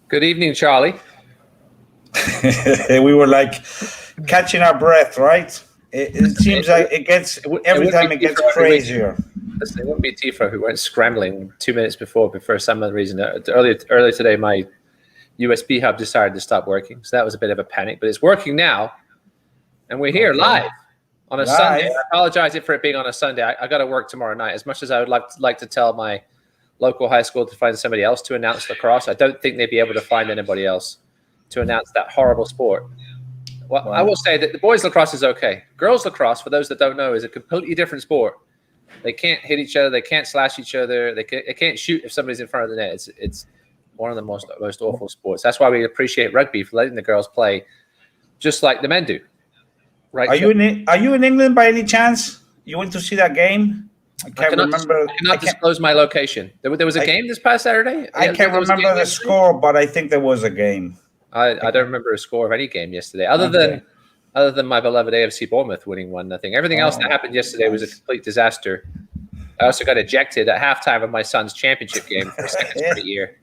Good evening, Charlie. We were like catching our breath, right? It seems like it gets every time it gets crazier. Listen, it wouldn't be Tifo who went scrambling 2 minutes before, but for some other reason, earlier today, my USB hub decided to stop working, so that was a bit of a panic. But it's working now, and we're here live on a Sunday. I apologize for it being on a Sunday. I got to work tomorrow night. As much as I would like to tell my local high school to find somebody else to announce lacrosse, I don't think they'd be able to find anybody else to announce that horrible sport. Well, I will say that the boys lacrosse is okay. Girls lacrosse, for those that don't know, is a completely different sport. They can't hit each other. They can't slash each other. They can't shoot if somebody's in front of the net. It's one of the most awful sports. That's why we appreciate rugby for letting the girls play just like the men do. Right? Are you in England by any chance? You went to see that game? I cannot disclose my location. There was a game this past Saturday? I can't remember the score, but I think there was a game. I don't remember a score of any game yesterday, other than my beloved AFC Bournemouth winning 1-0. Everything else that happened yesterday was a complete disaster. I also got ejected at halftime of my son's championship game for a second straight year,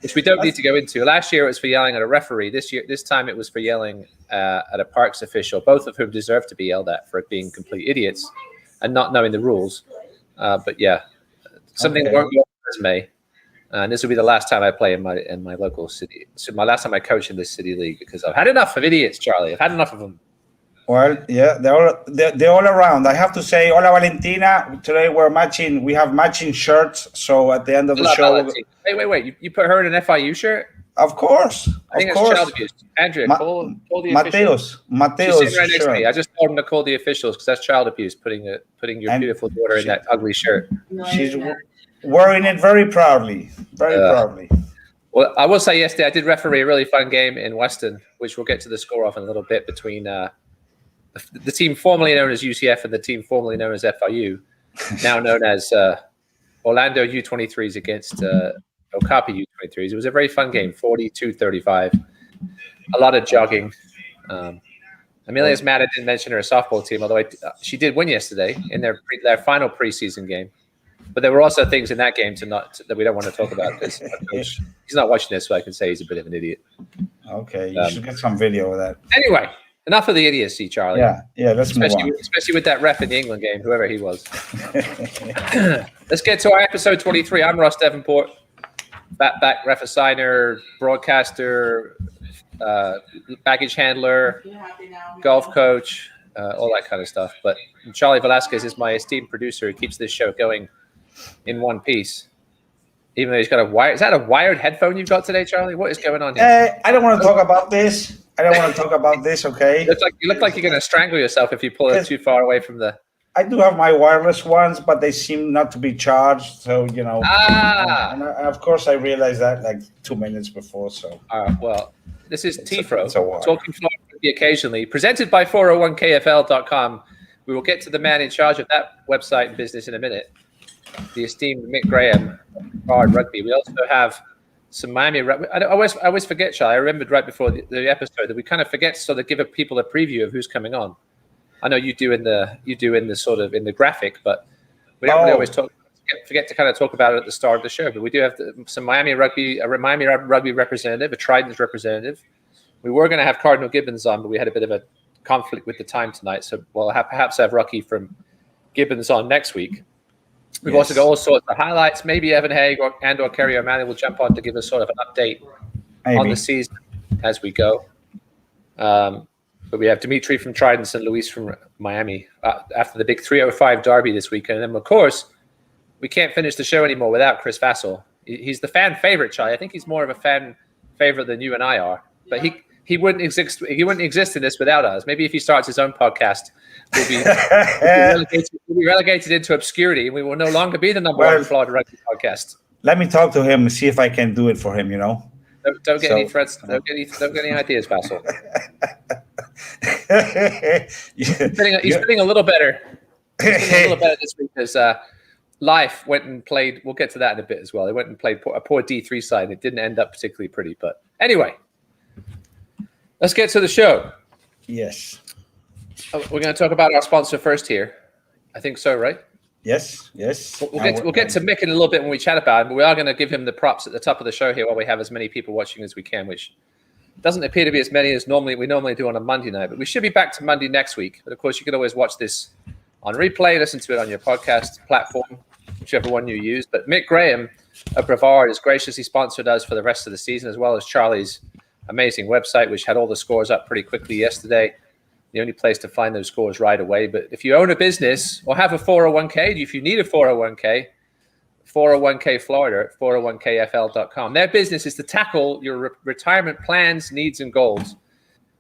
which we don't need to go into. Last year it was for yelling at a referee. This time it was for yelling at a Parks official, both of whom deserve to be yelled at for being complete idiots and not knowing the rules. But yeah, something that won't go on resume. And this will be the last time I play in my local city. So my last time I coach in this city league, because I've had enough of idiots, Charlie. I've had enough of them. Well, yeah, they're all around. I have to say, hola Valentina. Today we have matching shirts. So at the end of the show, wait. You put her in an FIU shirt? Of course. I think it's child abuse. Andrea, call the officials. Mateos. She's sitting right next to me. I just told him to call the officials because that's child abuse. Putting your beautiful daughter in that ugly shirt. She's wearing it very proudly. Very proudly. Well, I will say yesterday I did referee a really fun game in Weston, which we'll get to the score of in a little bit, between the team formerly known as UCF and the team formerly known as FIU, now known as Orlando U23s against Okapi U23s. It was a very fun game, 42-35. A lot of jogging. Amelia's mad I didn't mention her softball team, although she did win yesterday in their final preseason game. But there were also things in that game that we don't want to talk about because he's not watching this, so I can say he's a bit of an idiot. Okay, you should get some video of that. Anyway, enough of the idiocy, Charlie. Yeah, let's move on. Especially with that ref in the England game, whoever he was. Let's get to our episode 23. I'm Ross Davenport, back ref assigner, broadcaster, baggage handler, golf coach, all that kind of stuff. But Charlie Velasquez is my esteemed producer who keeps this show going in one piece. Even though he's got is that a wired headphone you've got today, Charlie? What is going on here? I don't want to talk about this. Okay? You look like you're going to strangle yourself if you pull it too far away from the... I do have my wireless ones, but they seem not to be charged. So, and of course I realized that like 2 minutes before. So, well, this is Tifro talking photography occasionally, presented by 401kfl.com. We will get to the man in charge of that website and business in a minute, the esteemed Mick Graham, Rugby. We also have some Miami Rugby. I always forget, Charlie. I remembered right before the episode that we kind of forget to sort of give people a preview of who's coming on. I know you do in the sort of in the graphic, but we don't really always forget to kind of talk about it at the start of the show. But we do have some Miami Rugby representative, a Trident's representative. We were going to have Cardinal Gibbons on, but we had a bit of a conflict with the time tonight. So we'll perhaps have Rocky from Gibbons on next week. We've also got all sorts of highlights. Maybe Evan Haig or Kerry O'Malley will jump on to give us sort of an update on the season as we go. But we have Dimitri from Trident and Luis from Miami after the big 305 derby this weekend. And, of course, we can't finish the show anymore without Chris Vassell. He's the fan favorite, Charlie. I think he's more of a fan favorite than you and I are. But he wouldn't exist in this without us. Maybe if he starts his own podcast, we'll be relegated into obscurity, and we will no longer be the number one Florida rugby podcast. Let me talk to him and see if I can do it for him. Don't get any threats. Don't get any ideas, Vassell. He's feeling a little better. He's feeling a little better this week because Life went and played. We'll get to that in a bit as well. They went and played a poor D3 side, and it didn't end up particularly pretty. But anyway, let's get to the show. Yes. We're going to talk about our sponsor first here. I think so, right? Yes. We'll get to Mick in a little bit when we chat about him, but we are going to give him the props at the top of the show here while we have as many people watching as we can, which doesn't appear to be as many as we normally do on a Monday night. But we should be back to Monday next week. But of course, you can always watch this on replay, listen to it on your podcast platform, whichever one you use. But Mick Graham of Brevard has graciously sponsored us for the rest of the season, as well as Charlie's amazing website, which had all the scores up pretty quickly yesterday. The only place to find those scores right away. But if you own a business or have a 401k, if you need a 401k Florida at 401kfl.com. Their business is to tackle your retirement plans, needs, and goals.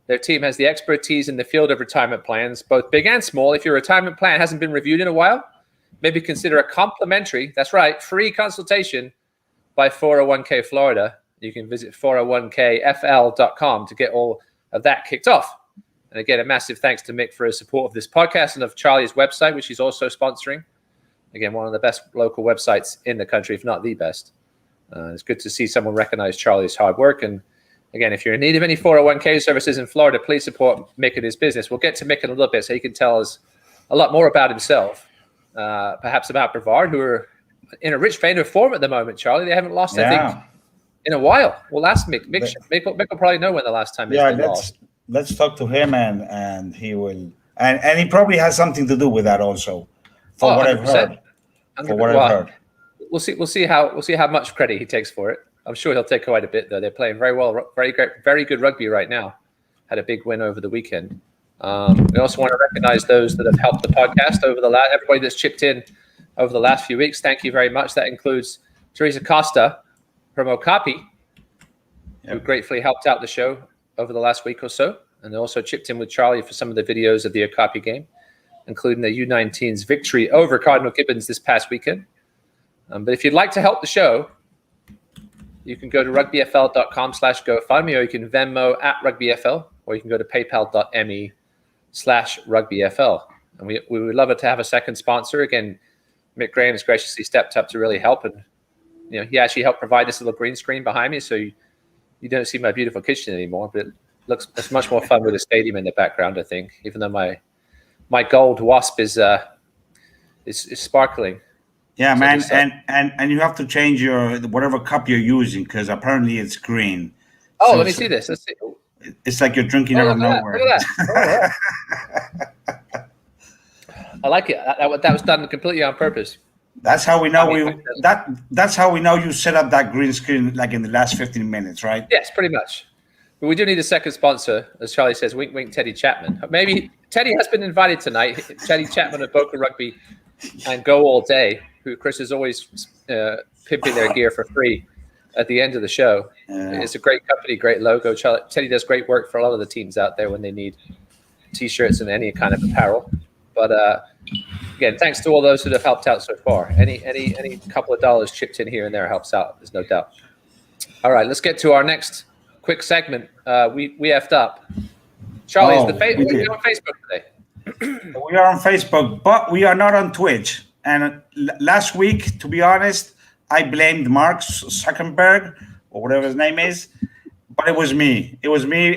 Their team has the expertise in the field of retirement plans, both big and small. If your retirement plan hasn't been reviewed in a while, maybe consider a complimentary, that's right, free consultation by 401k Florida. You can visit 401kfl.com to get all of that kicked off. And again, a massive thanks to Mick for his support of this podcast and of Charlie's website, which he's also sponsoring. Again, one of the best local websites in the country, if not the best. It's good to see someone recognize Charlie's hard work. And again, if you're in need of any 401k services in Florida, please support Mick and his business. We'll get to Mick in a little bit so he can tell us a lot more about himself, perhaps about Brevard, who are in a rich vein of form at the moment, Charlie. They haven't lost, I think, in a while. We'll ask Mick. Mick will probably know when the last time has been lost. Let's talk to him, and he will, and he probably has something to do with that also, for what I've heard. We'll see how much credit he takes for it. I'm sure he'll take quite a bit, though. They're playing very well, very good rugby right now. Had a big win over the weekend. We also want to recognize those that have helped the podcast everybody that's chipped in over the last few weeks. Thank you very much. That includes Teresa Costa from Okapi, who gratefully helped out the show over the last week or so, and they also chipped in with Charlie for some of the videos of the Okapi game, including the U19's victory over Cardinal Gibbons this past weekend. But if you'd like to help the show, you can go to rugbyfl.com/GoFundMe, or you can Venmo at rugbyfl, or you can go to paypal.me/rugbyfl. And we would love it to have a second sponsor. Again, Mick Graham has graciously stepped up to really help, and he actually helped provide this little green screen behind me, so you don't see my beautiful kitchen anymore, but it's much more fun with a stadium in the background, I think, even though my gold wasp is sparkling. Yeah, so man, and you have to change your whatever cup you're using, because apparently it's green. Oh, so let me see this. Let's see. It's like you're drinking out of nowhere. Look at that. I like it. That was done completely on purpose. That's how we know that's how we know you set up that green screen like in the last 15 minutes, right? Yes, pretty much. But we do need a second sponsor, as Charlie says. Wink, wink, Teddy Chapman. Maybe Teddy has been invited tonight. Teddy Chapman of Boca Rugby and Go All Day, who Chris is always pimping their gear for free at the end of the show. It's a great company, great logo. Teddy does great work for a lot of the teams out there when they need T-shirts and any kind of apparel. But again, thanks to all those that have helped out so far. Any couple of dollars chipped in here and there helps out. There's no doubt. All right, let's get to our next quick segment. We effed up. Charlie, are you on Facebook today? We are on Facebook, but we are not on Twitch. And last week, to be honest, I blamed Mark Zuckerberg or whatever his name is. But it was me.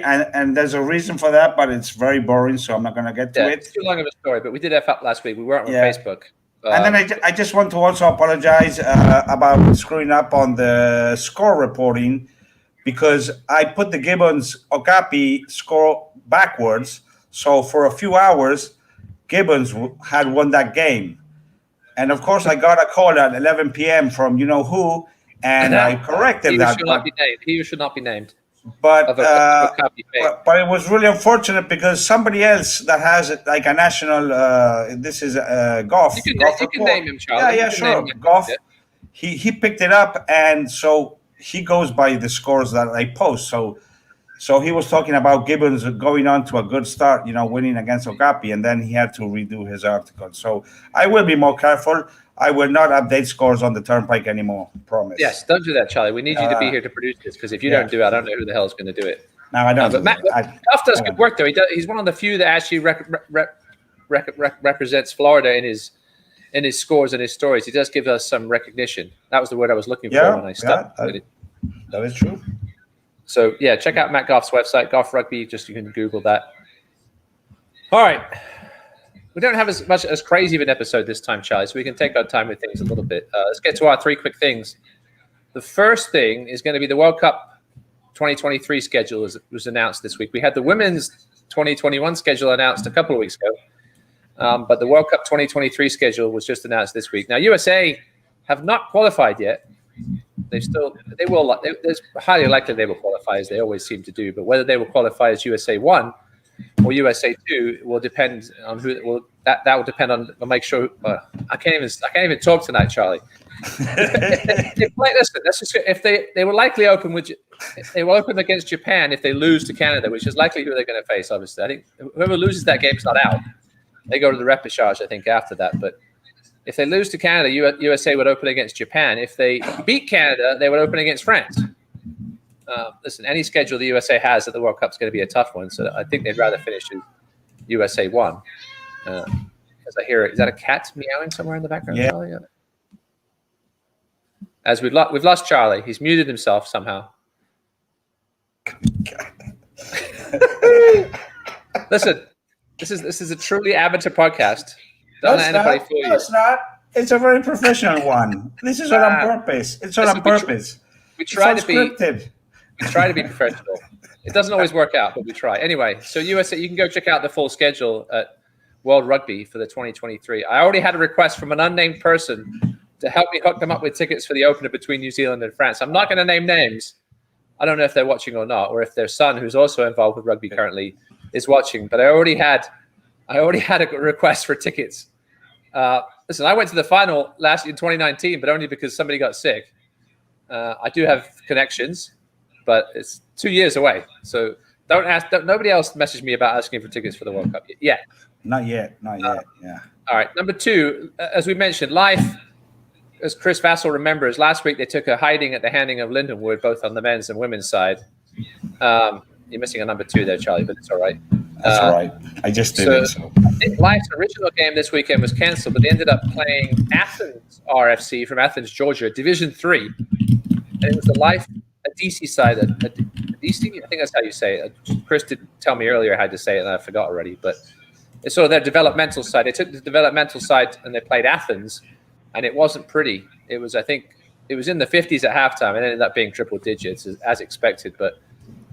And there's a reason for that, but it's very boring, so I'm not going to get to it. It's too long of a story, but we did F up last week. We weren't on Facebook. And then I just want to also apologize about screwing up on the score reporting, because I put the Gibbons Okapi score backwards. So for a few hours, Gibbons had won that game. And of course, I got a call at 11 p.m. from who, and I corrected that. He should not be named. But it was really unfortunate, because somebody else that has like a national, this is Goff. You can name him, Charlie. Yeah, sure. Goff. He picked it up, and so he goes by the scores that I post. So he was talking about Gibbons going on to a good start, winning against Okapi, and then he had to redo his article. So I will be more careful. I will not update scores on the Turnpike anymore, promise. Yes, don't do that, Charlie. We need you to be here to produce this, because if you don't do it, I don't know who the hell is going to do it. No, I don't. But Matt Goff does good work, though. He's one of the few that actually represents Florida in his scores and his stories. He does give us some recognition. That was the word I was looking for when I started. That is true. So, check out Matt Goff's website, Goff Rugby. You can Google that. All right. we don't have as crazy of an episode this time, Charlie, so we can take our time with things a little bit. Let's get to our 3 quick things. The first thing is going to be the World Cup 2023 schedule was announced this week. We had the women's 2021 schedule announced a couple of weeks ago, but the World Cup 2023 schedule was just announced this week. Now, USA have not qualified yet. It's highly likely they will qualify, as they always seem to do, but whether they will qualify as USA 1 or USA 2 will depend on who. That will depend on. I'll make sure. I can't even talk tonight, Charlie. Listen, that's just, if they will likely open with. They will open against Japan if they lose to Canada, which is likely who they're going to face. Obviously, I think whoever loses that game is not out. They go to the repechage, I think, after that. But if they lose to Canada, USA would open against Japan. If they beat Canada, they would open against France. Listen, any schedule the USA has at the World Cup is going to be a tough one. So I think they'd rather finish as USA 1. As I hear it, is that a cat meowing somewhere in the background? Yeah. Charlie? As we've lost Charlie. He's muted himself somehow. Listen, this is a truly amateur podcast. Don't let anybody fool you. No, it's not. It's a very professional one. This is all on purpose. It's all on purpose. We try to be professional. It doesn't always work out, but we try. Anyway, so USA, you can go check out the full schedule at World Rugby for the 2023. I already had a request from an unnamed person to help me hook them up with tickets for the opener between New Zealand and France. I'm not going to name names. I don't know if they're watching or not, or if their son, who's also involved with rugby currently, is watching. But I already had a request for tickets. Listen, I went to the final last in 2019, but only because somebody got sick. I do have connections, but it's 2 years away. So nobody else messaged me about asking for tickets for the World Cup yet. Not yet. Yeah. All right. Number 2, as we mentioned, life. As Chris Vassell remembers, last week they took a hiding at the handing of Lindenwood, both on the men's and women's side. You're missing a number 2 there, Charlie, but it's all right. That's all right. I just did it. So. I think Life's original game this weekend was canceled, but they ended up playing Athens RFC from Athens, Georgia, Division 3. And it was the Life, a DC side, a DC, I think that's how you say it. Chris did tell me earlier how to say it, and I forgot already. But it's sort of their developmental side. They took the developmental side, and they played Athens. And it wasn't pretty. It was, I think, it was in the 50s at halftime. It ended up being triple digits as expected. But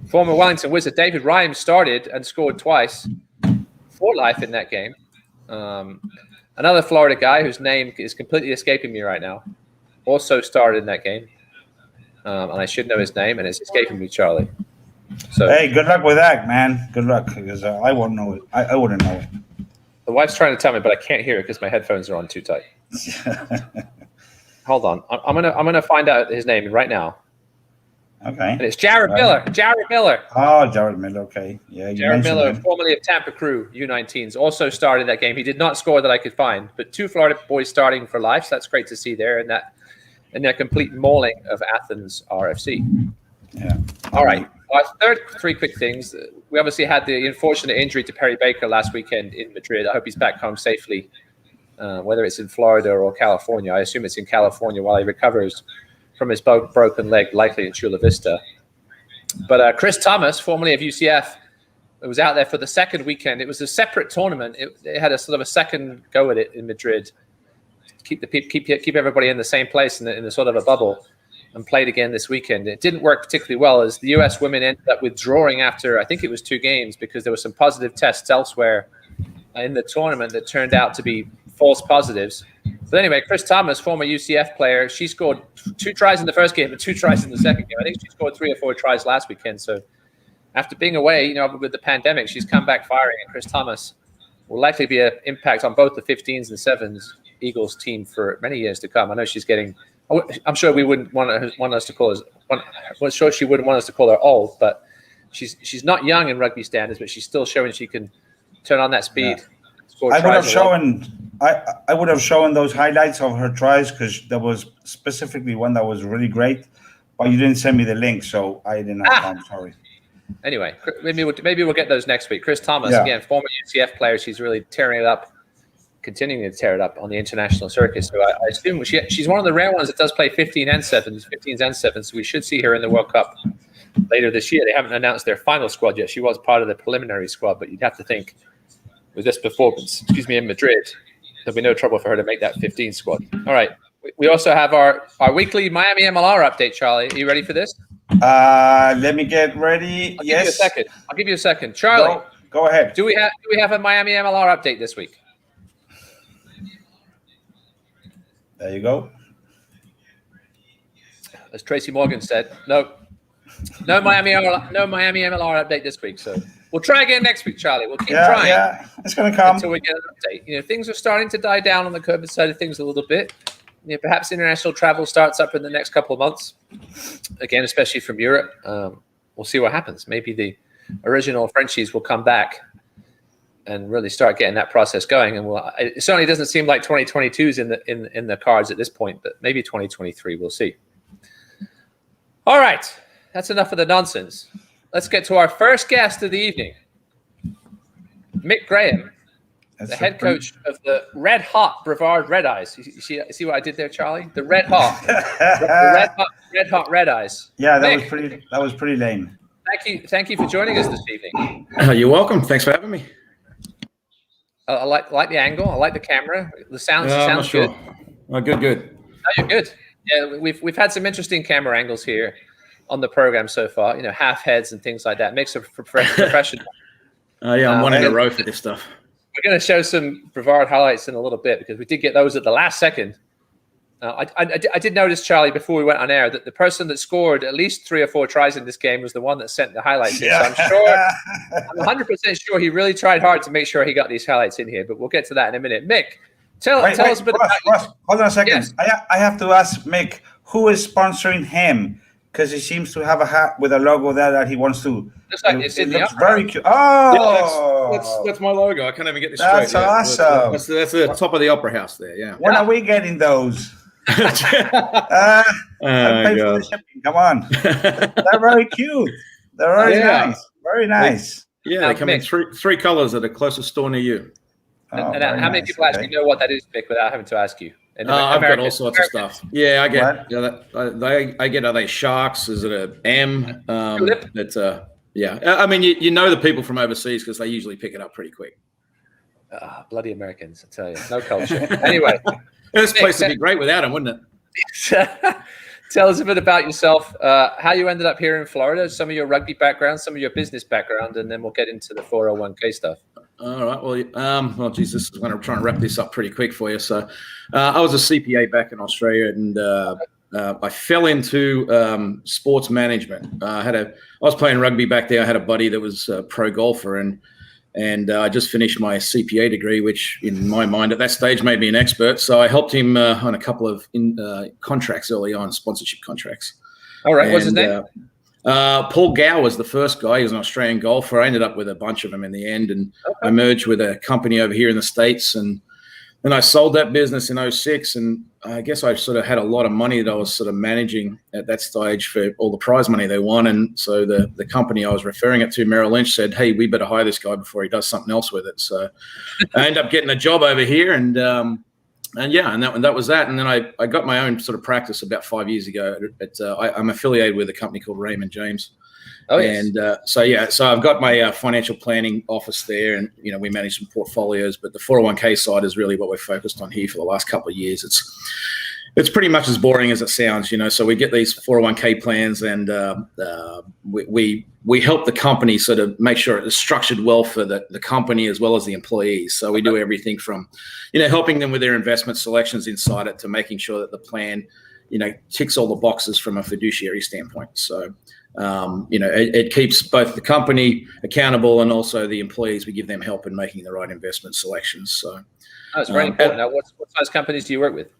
former Wellington Wizard David Rhymes started and scored twice for Life in that game. Another Florida guy whose name is completely escaping me right now also started in that game. And I should know his name, and it's escaping me, Charlie. So, hey, good luck with that, man. Good luck, because I won't know it. I wouldn't know it. The wife's trying to tell me, but I can't hear it because my headphones are on too tight. Hold on, I'm gonna find out his name right now. Okay. And it's Jared Miller. Jared Miller. Oh, Jared Miller. Okay, yeah. Jared Miller, formerly of Tampa Crew U19s, also started that game. He did not score that I could find, but 2 Florida boys starting for Life. So that's great to see there, and that complete mauling of Athens RFC. Yeah. All right. Our third 3 quick things. We obviously had the unfortunate injury to Perry Baker last weekend in Madrid. I hope he's back home safely, whether it's in Florida or California. I assume it's in California while he recovers from his broken leg, likely in Chula Vista. But Chris Thomas, formerly of UCF, was out there for the second weekend. It was a separate tournament. It had a sort of a second go at it in Madrid. Keep everybody in the same place in the sort of a bubble. And played again this weekend. It didn't work particularly well as the U.S. women ended up withdrawing after, I think it was 2 games, because there were some positive tests elsewhere in the tournament that turned out to be false positives. But anyway, Chris Thomas, former UCF player, she scored 2 tries in the first game and 2 tries in the second game. I think she scored 3 or 4 tries last weekend. So after being away, with the pandemic, she's come back firing. And Chris Thomas will likely be an impact on both the 15s and 7s Eagles team for many years to come. I know she's getting... I'm sure we wouldn't want us to call her. I'm sure she wouldn't want us to call her old, but she's not young in rugby standards, but she's still showing she can turn on that speed. Yeah. I would have shown those highlights of her tries, because there was specifically one that was really great, but you didn't send me the link, so I didn't have time. Sorry. Anyway, maybe we'll get those next week. Chris Thomas, again, former UCF player, she's really tearing it up. Continuing to tear it up on the international circuit. So I assume she's one of the rare ones that does play 15s and 7s. So we should see her in the World Cup later this year. They haven't announced their final squad yet. She was part of the preliminary squad, but you'd have to think with this performance, in Madrid, there'll be no trouble for her to make that 15 squad. All right. We also have our weekly Miami MLR update, Charlie. Are you ready for this? Let me get ready. I'll give you a second. Charlie, go ahead. Do we have a Miami MLR update this week? There you go. As Tracy Morgan said, no Miami MLR update this week. So we'll try again next week, Charlie. We'll keep trying. Yeah, it's going to come until we get an update. Things are starting to die down on the COVID side of things a little bit. Perhaps international travel starts up in the next couple of months. Again, especially from Europe. We'll see what happens. Maybe the original Frenchies will come back and really start getting that process going. And it certainly doesn't seem like 2022 is in the cards at this point, but maybe 2023. We'll see. All right, that's enough of the nonsense. Let's get to our first guest of the evening, Mick Graham. The head coach of the Red Hot Brevard Red Eyes. You see what I did there, Charlie? The Red Hot, Red Hot Red Eyes. Yeah, that was pretty lame. Thank you for joining us this evening. You're welcome. Thanks for having me. I like the angle. I like the camera. The sounds sure. good. Oh, good. Oh, you're good. Yeah, we've had some interesting camera angles here on the program so far. Half heads and things like that. Makes a professional. I'm wanting a row for this stuff. We're going to show some Brevard highlights in a little bit because we did get those at the last second. I did notice, Charlie, before we went on air, that the person that scored at least 3 or 4 tries in this game was the one that sent the highlights in. So I'm 100% sure he really tried hard to make sure he got these highlights in here. But we'll get to that in a minute. Mick, tell us a bit about Russ, hold on a second. Yes. I have to ask Mick, who is sponsoring him? Because he seems to have a hat with a logo there that he wants to. Looks like it's in the looks upper. very cute. Oh, yeah, that's my logo. I can't even get this straight. That's awesome. That's the top of the opera house there. Yeah. When are we getting those? I'll pay for the shipping. Come on. They're very cute. They're very nice. Very nice. Yeah, they come in three colors at the closest store near you. And how many people actually know what that is, Mick, without having to ask you? I've got all sorts of stuff. Yeah, I get. I get. Are they sharks? Is it a M? That's yeah. I mean, you know the people from overseas because they usually pick it up pretty quick. Bloody Americans, I tell you, no culture. Anyway, this place would be great without them, wouldn't it? Tell us a bit about yourself, how you ended up here in Florida, some of your rugby background, some of your business background, and then we'll get into the 401k stuff. All right. Well, geez, this is going to try and wrap this up pretty quick for you. So, I was a CPA back in Australia, and I fell into sports management. I was playing rugby back there. I had a buddy that was a pro golfer, and I just finished my CPA degree, which in my mind at that stage made me an expert. So I helped him on a couple of contracts early on, sponsorship contracts. All right. What's his name? Paul Gow was the first guy. He was an Australian golfer. I ended up with a bunch of them in the end, and I merged with a company over here in the States, and then I sold that business in 2006, and I guess I sort of had a lot of money that I was sort of managing at that stage for all the prize money they won, and so the company I was referring it to, Merrill Lynch, said, "Hey, we better hire this guy before he does something else with it." So I ended up getting a job over here, and that was that. And then I got my own sort of practice about 5 years ago. I'm affiliated with a company called Raymond James. Oh, yes. And so I've got my financial planning office there, and we manage some portfolios. But the 401k side is really what we're focused on here for the last couple of years. It's pretty much as boring as it sounds, So we get these 401k plans, and we help the company sort of make sure it's structured well for the company as well as the employees. So we do everything from, helping them with their investment selections inside it to making sure that the plan, ticks all the boxes from a fiduciary standpoint. So, it keeps both the company accountable and also the employees. We give them help in making the right investment selections. So that's very important. Now, what size companies do you work with?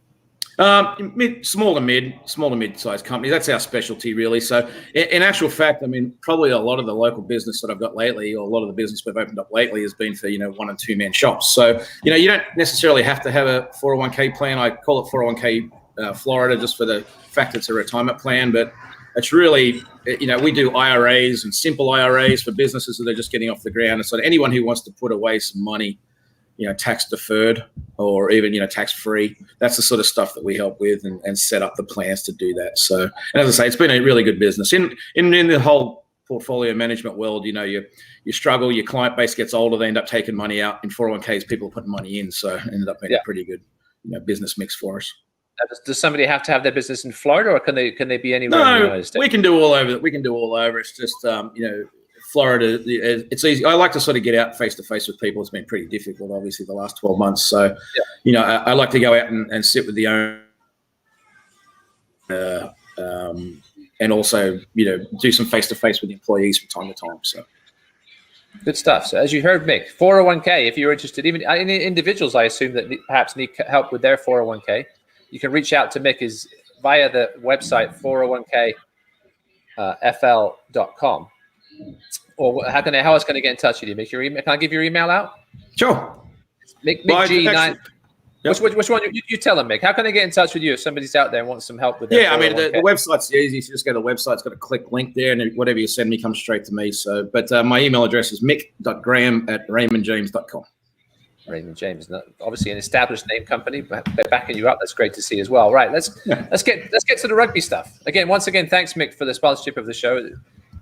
Small to mid-sized companies. That's our specialty, really. So, in actual fact, I mean, probably a lot of the local business that I've got lately, or a lot of the business we've opened up lately, has been for 1 and 2 man shops. So, you don't necessarily have to have a 401k plan. I call it 401k Florida just for the fact it's a retirement plan, but it's really, we do IRAs and simple IRAs for businesses that are just getting off the ground. And so anyone who wants to put away some money, tax deferred or even, tax free, that's the sort of stuff that we help with and set up the plans to do that. So, and as I say, it's been a really good business. In the whole portfolio management world, you struggle, your client base gets older, they end up taking money out. In 401ks, people are putting money in, so it ended up being a pretty good business mix for us. Does somebody have to have their business in Florida, or can they be anywhere in the United States? We can do all over. We can do all over. It's just Florida. It's easy. I like to sort of get out face to face with people. It's been pretty difficult, obviously, the last 12 months. So, I like to go out and sit with the owner, and also do some face to face with the employees from time to time. So. Good stuff. So as you heard, Mick, 401k, if you're interested, even individuals, I assume that perhaps need help with their 401k, you can reach out to Mick via the website 401kfl.com. Or how else can I get in touch with you, Mick? Your email? Can I give your email out? Sure. MickG9. Which one? You tell them, Mick. How can I get in touch with you if somebody's out there and wants some help with their 401k? I mean, the website's easy. So you just go to the website. It's got a click link there, and whatever you send me comes straight to me. So, but my email address is mick.graham@raymondjames.com. Raymond James, obviously an established name company, but they're backing you up. That's great to see as well. Right, let's get to the rugby stuff. Once again, thanks, Mick, for the sponsorship of the show.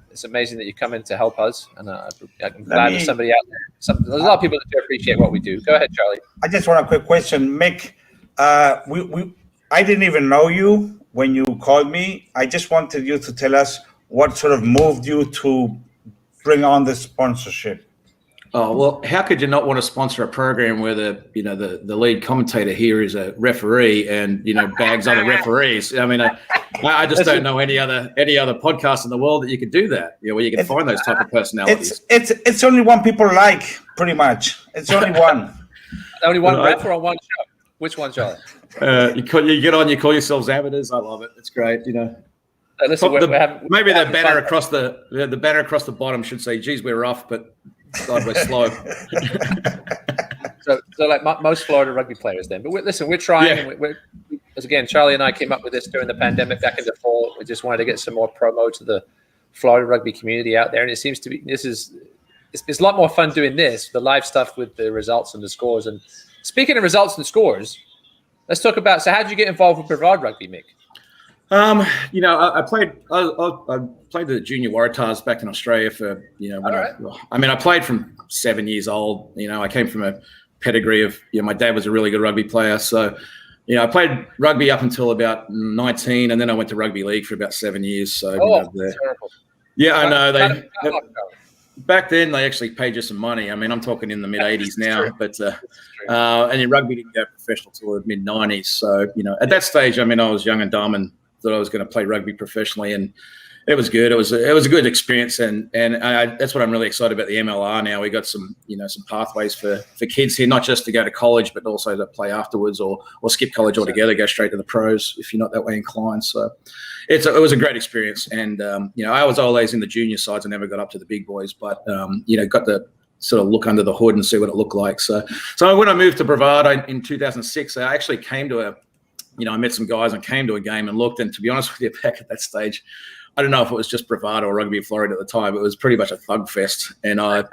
It's amazing that you come in to help us, and I'm glad there's somebody out there. There's a lot of people that do appreciate what we do. Go ahead, Charlie. I just want a quick question, Mick. I didn't even know you when you called me. I just wanted you to tell us what sort of moved you to bring on the sponsorship. Oh, well, how could you not want to sponsor a program where the lead commentator here is a referee and, bags other referees? I mean, I just don't know any other podcast in the world that you could do that, where you can find those type of personalities. It's only one people like, pretty much. It's only one. Only one ref or on one show? Which one, Charlie? You get on, you call yourselves amateurs. I love it. It's great, Listen, maybe the banner across the banner across the bottom should say, "Geez, we're rough, but God, we're slow." so like most Florida rugby players then. But we're trying. Yeah. And again, Charlie and I came up with this during the pandemic back in the fall. We just wanted to get some more promo to the Florida rugby community out there. And it seems to be, it's a lot more fun doing this, the live stuff with the results and the scores. And speaking of results and scores, let's talk about, so how did you get involved with Brevard Rugby, Mick? I played the junior Waratahs back in Australia for, I played from 7 years old. I came from a pedigree of, my dad was a really good rugby player. So, I played rugby up until about 19, and then I went to rugby league for about 7 years. So, terrible. Yeah, I know. Back then, they actually paid you some money. I mean, I'm talking in the mid-'80s now, but and in rugby didn't go professional till the mid-'90s. So, at that stage, I was young and dumb and thought I was going to play rugby professionally, and it was good. It was a good experience, and that's what I'm really excited about the MLR now. We got some some pathways for kids here, not just to go to college, but also to play afterwards or skip college altogether, go straight to the pros if you're not that way inclined. So it was a great experience, and I was always in the junior sides. I never got up to the big boys, but got to sort of look under the hood and see what it looked like. So when I moved to Brevard in 2006, I actually came to I met some guys and came to a game and looked. And to be honest with you, back at that stage, I don't know if it was just Brevard or Rugby Florida at the time. It was pretty much a thug fest. And I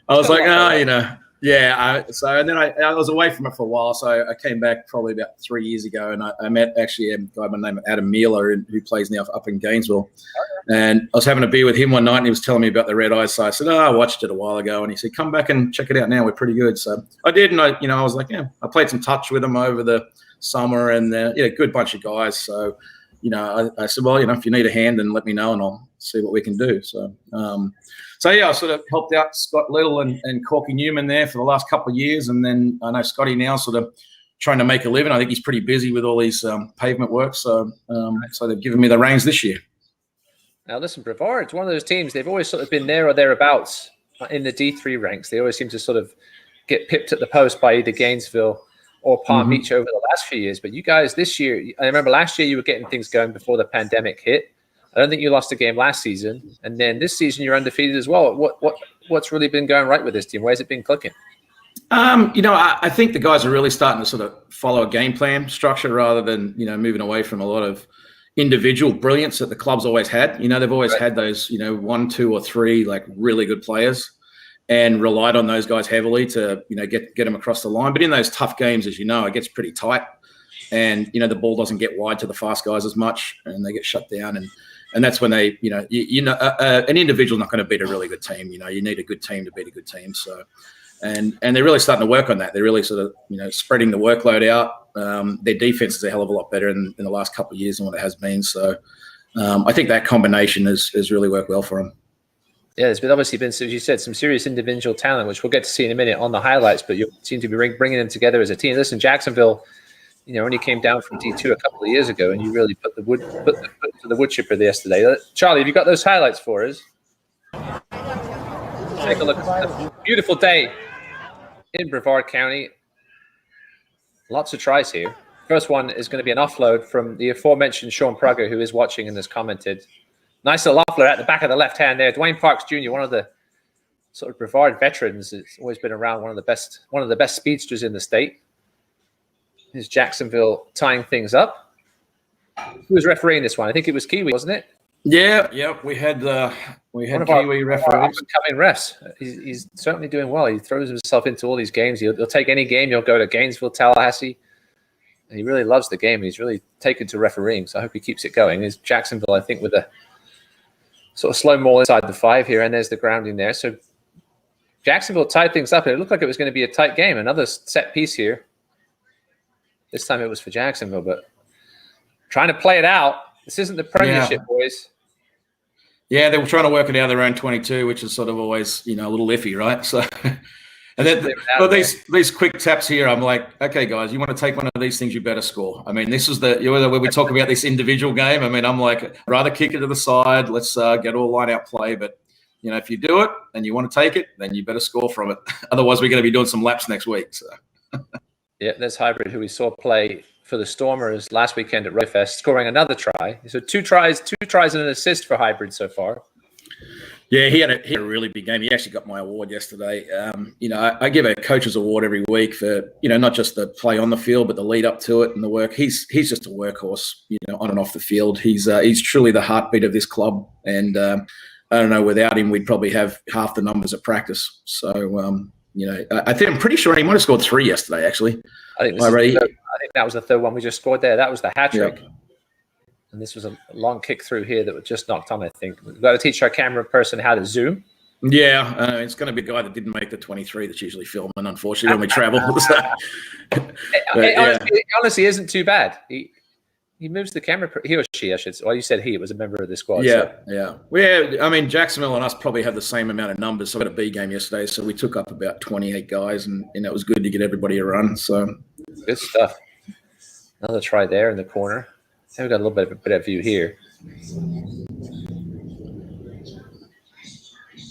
was like, So and then I was away from it for a while. So I came back probably about 3 years ago, and I met actually a guy by the name of Adam Mealer, who plays now up in Gainesville. And I was having a beer with him one night, and he was telling me about the Red Eyes. So I said, I watched it a while ago. And he said, come back and check it out now. We're pretty good. So I did. And I was like, I played some touch with them over the summer, and good bunch of guys. So, I said, well, if you need a hand, then let me know and I'll see what we can do. So, I sort of helped out Scott Little and Corky Newman there for the last couple of years. And then I know Scotty now sort of trying to make a living. I think he's pretty busy with all these pavement work. So, so they've given me the reins this year. Now, listen, Brevard, it's one of those teams, they've always sort of been there or thereabouts in the D3 ranks. They always seem to sort of get pipped at the post by either Gainesville or Palm Beach over the last few years. But you guys this year, I remember last year you were getting things going before the pandemic hit. I don't think you lost a game last season. And then this season you're undefeated as well. What's really been going right with this team? Where's it been clicking? I think the guys are really starting to sort of follow a game plan structure rather than, moving away from a lot of individual brilliance that the club's always had. They've always had those, 1, 2, or 3 like really good players, and relied on those guys heavily to, get them across the line. But in those tough games, as you know, it gets pretty tight. and the ball doesn't get wide to the fast guys as much, and they get shut down, and that's when they an individual's not going to beat a really good team. You need a good team to beat a good team. So, and they're really starting to work on that. They're really sort of spreading the workload out. Their defense is a hell of a lot better in the last couple of years than what it has been. So, I think that combination has really worked well for them. Yeah, there's obviously been, as you said, some serious individual talent, which we'll get to see in a minute on the highlights, but you seem to be bringing them together as a team. Listen, Jacksonville, only came down from D2 a couple of years ago, and you really put the wood to the wood chipper yesterday. Charlie, have you got those highlights for us? Take a look. A beautiful day in Brevard County. Lots of tries here. First one is going to be an offload from the aforementioned Sean Prugger, who is watching and has commented. Nice little offload at the back of the left hand there. Dwayne Parks Jr., one of the sort of Brevard veterans, has always been around, one of the best speedsters in the state. Here's Jacksonville tying things up. Who was refereeing this one? I think it was Kiwi, wasn't it? Yeah. We had Kiwi referees. Up-and-coming refs. He's certainly doing well. He throws himself into all these games. He'll take any game. He'll go to Gainesville, Tallahassee. And he really loves the game. He's really taken to refereeing, so I hope he keeps it going. There's Jacksonville, I think, with a sort of slow maul inside the 5 here, and there's the grounding there. So Jacksonville tied things up, and it looked like it was going to be a tight game. Another set piece here. This time it was for Jacksonville, but trying to play it out. This isn't the premiership, boys. Yeah, they were trying to work it out their own 22, which is sort of always, a little iffy, right? So, and then these quick taps here, I'm like, okay, guys, you want to take one of these things, you better score. I mean, this is where we talk about this individual game. I mean, I'm like, rather kick it to the side. Let's get all line out play. But, if you do it and you want to take it, then you better score from it. Otherwise, we're going to be doing some laps next week. So. Yeah, there's Hybrid, who we saw play for the Stormers last weekend at Rugfest, scoring another try. So two tries and an assist for Hybrid so far. Yeah, he had a really big game. He actually got my award yesterday. I give a coach's award every week for, not just the play on the field, but the lead up to it and the work. He's just a workhorse, on and off the field. He's truly the heartbeat of this club. And I don't know, without him, we'd probably have half the numbers at practice. So, I think I'm pretty sure he might have scored 3 yesterday, actually. I think that was the third one we just scored there. That was the hat trick. Yeah. And this was a long kick through here that was just knocked on, I think. We've got to teach our camera person how to zoom. Yeah, it's going to be a guy that didn't make the 23 that's usually filming, unfortunately, when we travel. It honestly isn't too bad. He moves the camera. He or she, I should say. Well, you said he. It was a member of the squad. Yeah. I mean, Jacksonville and us probably have the same amount of numbers. So we had a B game yesterday, so we took up about 28 guys, and it was good to get everybody a run. So good stuff. Another try there in the corner. So we've got a little bit of a better view here.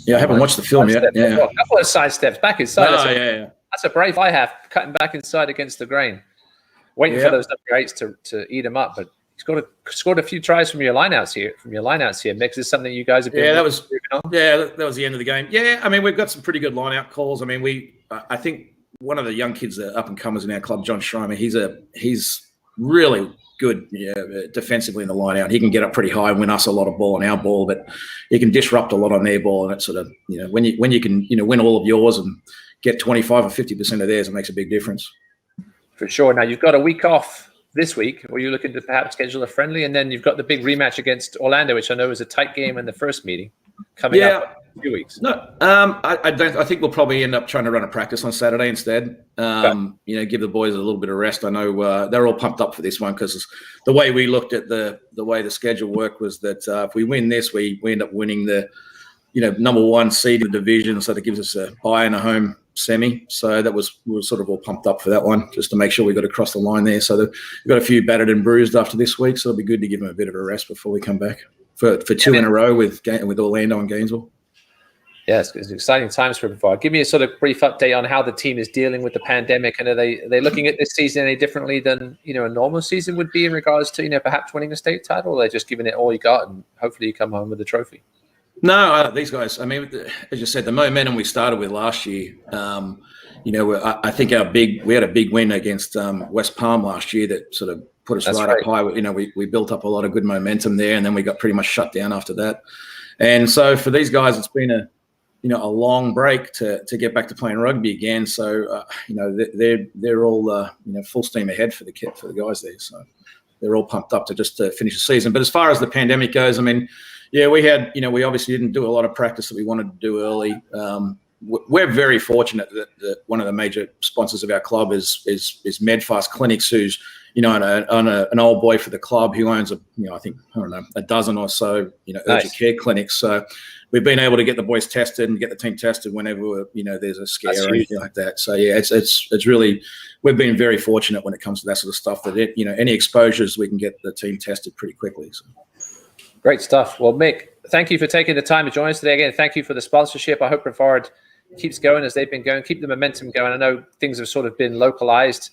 Yeah, I haven't watched the film yet. Yeah. A couple of side steps back inside. Yeah. That's a brave I have, cutting back inside against the grain. Waiting for those W8s to eat him up, but he's scored a few tries from your lineouts here. Mix, is something you guys have been that was the end of the game. Yeah, I mean, we've got some pretty good lineout calls. I mean, I think one of the young kids that are up and comers in our club, John Schreimer, he's really good defensively in the lineout. He can get up pretty high and win us a lot of ball on our ball, but he can disrupt a lot on their ball, and it's sort of when you can win all of yours and get 25 or 50% of theirs, it makes a big difference. For sure. Now, you've got a week off this week where you're looking to perhaps schedule a friendly, and then you've got the big rematch against Orlando, which I know was a tight game in the first meeting coming up in a few weeks. No, I think we'll probably end up trying to run a practice on Saturday instead. Give the boys a little bit of rest. I know they're all pumped up for this one because the way we looked at the way the schedule worked was that if we win this, we end up winning the number 1 seed in the division, so that gives us a bye and a home semi. So we were sort of all pumped up for that one, just to make sure we got across the line there. So we've got a few battered and bruised after this week, so it'll be good to give them a bit of a rest before we come back for 2 in a row with Orlando and Gainesville. Yes, it's exciting times for Brevard. Give me a sort of brief update on how the team is dealing with the pandemic, and are they looking at this season any differently than a normal season would be in regards to perhaps winning a state title, or they're just giving it all you got and hopefully you come home with a trophy? No, these guys, I mean, as you said, the momentum we started with last year, I think we had a big win against West Palm last year that sort of put us right up high. We built up a lot of good momentum there, and then we got pretty much shut down after that. And so for these guys, it's been a long break to get back to playing rugby again. So they're all full steam ahead for the guys there. So they're all pumped up to finish the season. But as far as the pandemic goes, I mean, yeah, we had we obviously didn't do a lot of practice that we wanted to do early. We're very fortunate that one of the major sponsors of our club is Medfast Clinics, who's an old boy for the club who owns a dozen or so urgent care clinics. So we've been able to get the boys tested and get the team tested whenever there's a scare or anything like that. So yeah, it's really, we've been very fortunate when it comes to that sort of stuff, that any exposures we can get the team tested pretty quickly. So. Great stuff. Well, Mick, thank you for taking the time to join us today. Again, thank you for the sponsorship. I hope Brevard keeps going as they've been going. Keep the momentum going. I know things have sort of been localized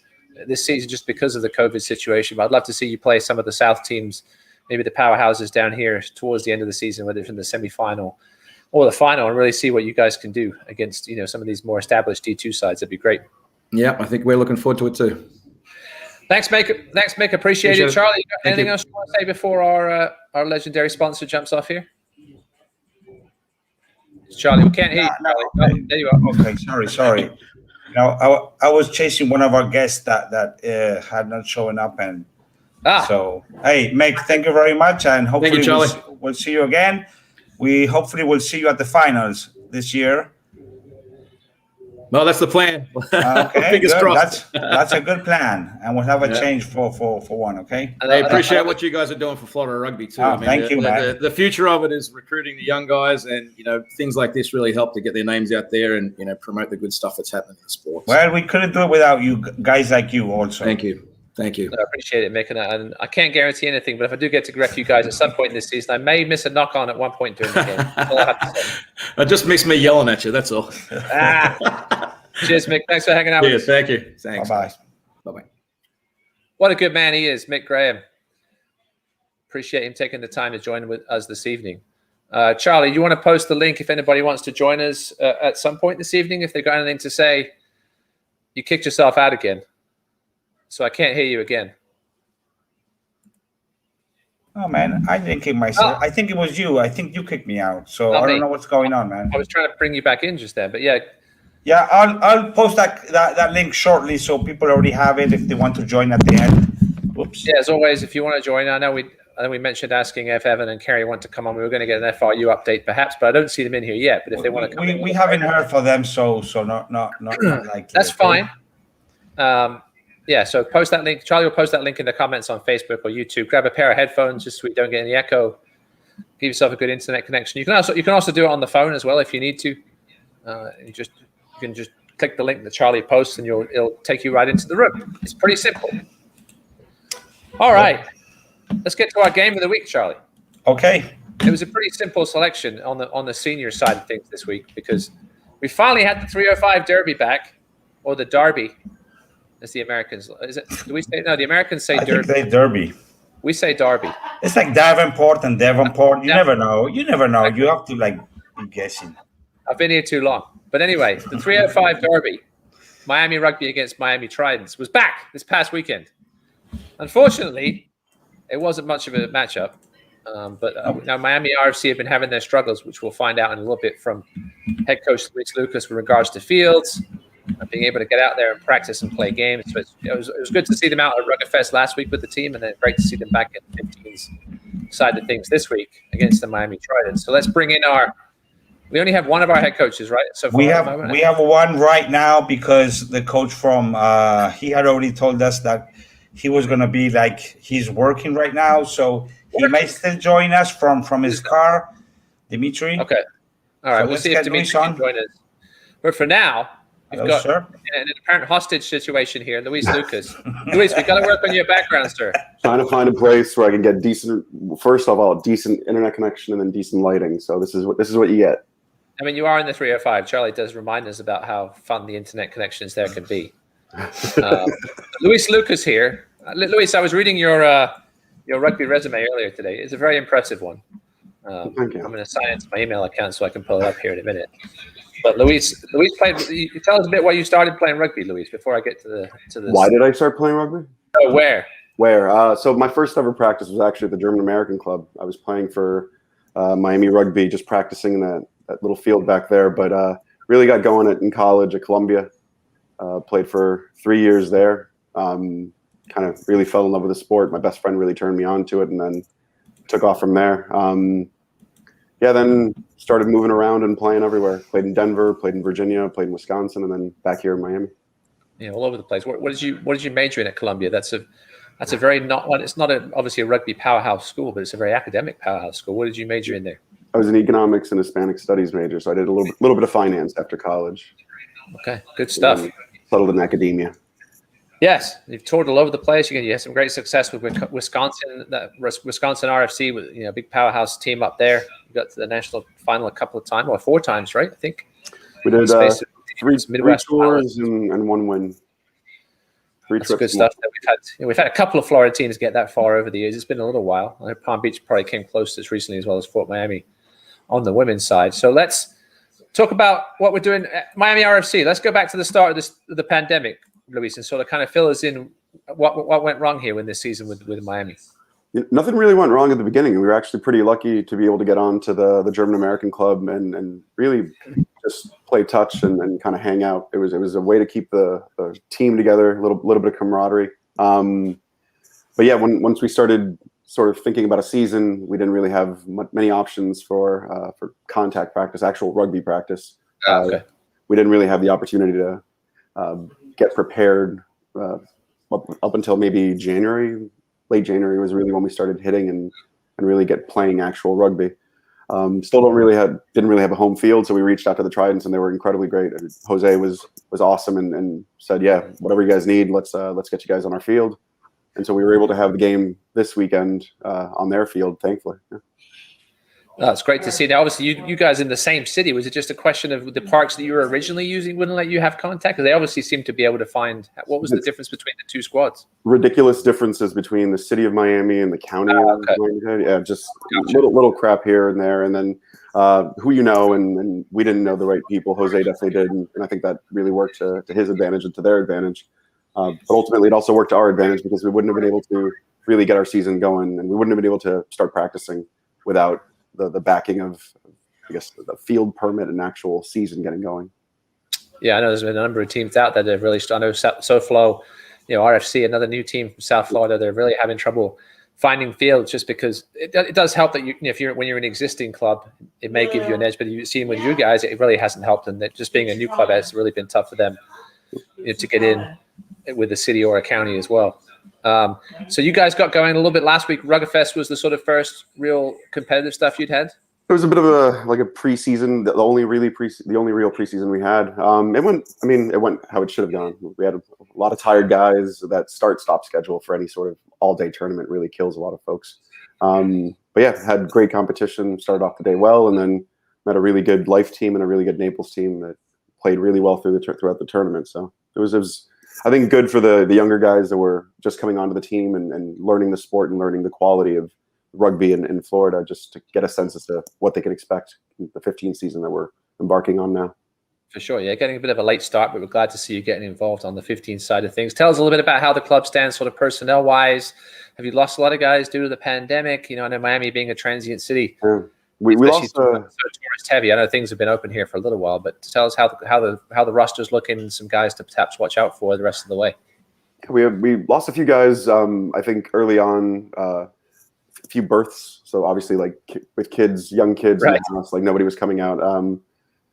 this season just because of the COVID situation, but I'd love to see you play some of the South teams, maybe the powerhouses down here towards the end of the season, whether it's in the semi-final or the final, and really see what you guys can do against some of these more established D2 sides. That'd be great. Yeah, I think we're looking forward to it too. Thanks, Mick. Appreciate it. Charlie, anything else you want to say before our legendary sponsor jumps off here? Charlie, we can't hear you. No, okay. There you are. Okay, sorry. I was chasing one of our guests that had not shown up, and so hey, Mick, thank you very much, and hopefully we'll see you again. We hopefully will see you at the finals this year. No, that's the plan. Okay, Fingers crossed. That's a good plan, and we'll have a change for one. Okay. I appreciate what you guys are doing for Florida Rugby too. Thank you, man. The future of it is recruiting the young guys, and things like this really help to get their names out there and promote the good stuff that's happening in the sport. Well, we couldn't do it without you guys like you also. Thank you. I appreciate it, Mick, and I can't guarantee anything, but if I do get to ref you guys at some point in this season, I may miss a knock on at one point during the game. That's all I have to say. I just miss me yelling at you. That's all. Cheers, Mick. Thanks for hanging out with us. Thank you. Thanks. Bye-bye. What a good man he is, Mick Graham. Appreciate him taking the time to join with us this evening. Charlie, you want to post the link if anybody wants to join us at some point this evening? If they've got anything to say, you kicked yourself out again, so I can't hear you again. Oh, man, I didn't kick myself. I think it was you. I think you kicked me out, so I don't know what's going on, man. I was trying to bring you back in just then, but yeah. Yeah, I'll post that link shortly so people already have it if they want to join at the end. Whoops. Yeah, as always, if you want to join, I know we mentioned asking if Evan and Kerry want to come on. We were going to get an FRU update perhaps, but I don't see them in here yet. But if they want to come we haven't heard from them, so not likely. That's fine. Yeah, so post that link. Charlie will post that link in the comments on Facebook or YouTube. Grab a pair of headphones just so we don't get any echo. Give yourself a good internet connection. You can also do it on the phone as well if you need to. You can just click the link that Charlie posts, and it'll take you right into the room. It's pretty simple. All right, let's get to our game of the week, Charlie. Okay. It was a pretty simple selection on the senior side of things this week because we finally had the 305 Derby back, or the Derby, as the Americans. Is it? Do we say no? The Americans say Derby. I think they Derby. We say Derby. It's like Davenport and Devonport. You never know. You have to be guessing. I've been here too long. But anyway, the 305 Derby, Miami Rugby against Miami Tridents, was back this past weekend. Unfortunately, it wasn't much of a matchup. But now Miami RFC have been having their struggles, which we'll find out in a little bit from head coach Luis Lucas with regards to fields, and being able to get out there and practice and play games. So it was good to see them out at Rugby Fest last week with the team, and then great to see them back in the 15s side of things this week against the Miami Tridents. So let's bring in we only have one of our head coaches, right? So we have one right now because the coach from he had already told us that he was going to be he's working right now, so he may still join us from his car, Dimitri. Okay, all right. So we'll see if Dimitri can join us. But for now, we've got an apparent hostage situation here, Luis Lucas. Luis, we've got to work on your background, sir. Trying to find a place where I can get decent internet connection and then decent lighting. So this is what you get. I mean, you are in the 305. Charlie does remind us about how fun the internet connections there can be. Luis Lucas here. Luis, I was reading your rugby resume earlier today. It's a very impressive one. Thank you. I'm going to sign into my email account so I can pull it up here in a minute. But Luis played. You tell us a bit why you started playing rugby, Luis. Before I get to this. Why did I start playing rugby? Oh, where? So my first ever practice was actually at the German American club. I was playing for Miami Rugby, just practicing in that little field back there. But really got going in college at Columbia. Played for 3 years there. Kind of really fell in love with the sport. My best friend really turned me on to it, and then took off from there. Then started moving around and playing everywhere. Played in Denver, played in Virginia, played in Wisconsin, and then back here in Miami. Yeah, all over the place. What did you major in at Columbia? That's a very it's not obviously a rugby powerhouse school, but it's a very academic powerhouse school. What did you major in there? I was an economics and Hispanic studies major, so I did a little bit of finance after college. Okay, good stuff. Settled in academia. Yes, you've toured all over the place. You had some great success with Wisconsin, Wisconsin RFC, with big powerhouse team up there. You got to the national final a couple of times, or 4 times, right? I think we did three tours and 1 win. That's good stuff. We've had a couple of Florida teams get that far over the years. It's been a little while. I know Palm Beach probably came close as recently, as well as Fort Miami on the women's side. So let's talk about what we're doing at Miami RFC. Let's go back to the start of the pandemic, Luis, and sort of kind of fill us in what went wrong here in this season with Miami. Nothing really went wrong at the beginning. We were actually pretty lucky to be able to get on to the German American club and really just play touch and kind of hang out. It was a way to keep the team together, a little bit of camaraderie. But yeah, once we started sort of thinking about a season, we didn't really have many options for contact practice, actual rugby practice. Okay. We didn't really have the opportunity to get prepared up until maybe January. Late January was really when we started hitting and really get playing actual rugby. Still didn't really have a home field, so we reached out to the Tridents, and they were incredibly great. And Jose was awesome and said, "Yeah, whatever you guys need, let's get you guys on our field." And so we were able to have the game this weekend on their field, thankfully. Yeah. Oh, it's great to see. Now, obviously, you guys in the same city. Was it just a question of the parks that you were originally using wouldn't let you have contact? Because they obviously seem to be able to find. What was the difference between the 2 squads? Ridiculous differences between the city of Miami and the county of Miami. Yeah, just little crap here and there. And then who and we didn't know the right people. Jose definitely did, and I think that really worked to his advantage and to their advantage. But ultimately, it also worked to our advantage because we wouldn't have been able to really get our season going, and we wouldn't have been able to start practicing without the backing of, I guess, the field permit and actual season getting going. Yeah, I know there's been a number of teams out there that have really strong. I know SoFlo, RFC, another new team from South Florida, they're really having trouble finding fields just because it does help that when you're an existing club, it may give you an edge. But you've seen with you guys, it really hasn't helped, and that just being a new club has really been tough for them to get in with a city or a county as well. So you guys got going a little bit last week. Ruggerfest was the sort of first real competitive stuff you'd had? It was a bit of a preseason, the only real preseason we had. It went how it should have gone. We had a lot of tired guys. That start-stop schedule for any sort of all-day tournament really kills a lot of folks. But yeah, had great competition, started off the day well, and then met a really good Life team and a really good Naples team that played really well throughout the tournament. So it was I think good for the younger guys that were just coming onto the team and learning the sport and learning the quality of rugby in Florida, just to get a sense as to what they can expect in the 15th season that we're embarking on now. For sure, yeah, getting a bit of a late start, but we're glad to see you getting involved on the 15 side of things. Tell us a little bit about how the club stands sort of personnel-wise. Have you lost a lot of guys due to the pandemic? I know Miami being a transient city. Yeah. We lost so tourist heavy. I know things have been open here for a little while, but tell us how the roster's looking and some guys to perhaps watch out for the rest of the way. We lost a few guys. I think early on, a few births. So obviously, with kids, young kids in the house, nobody was coming out. And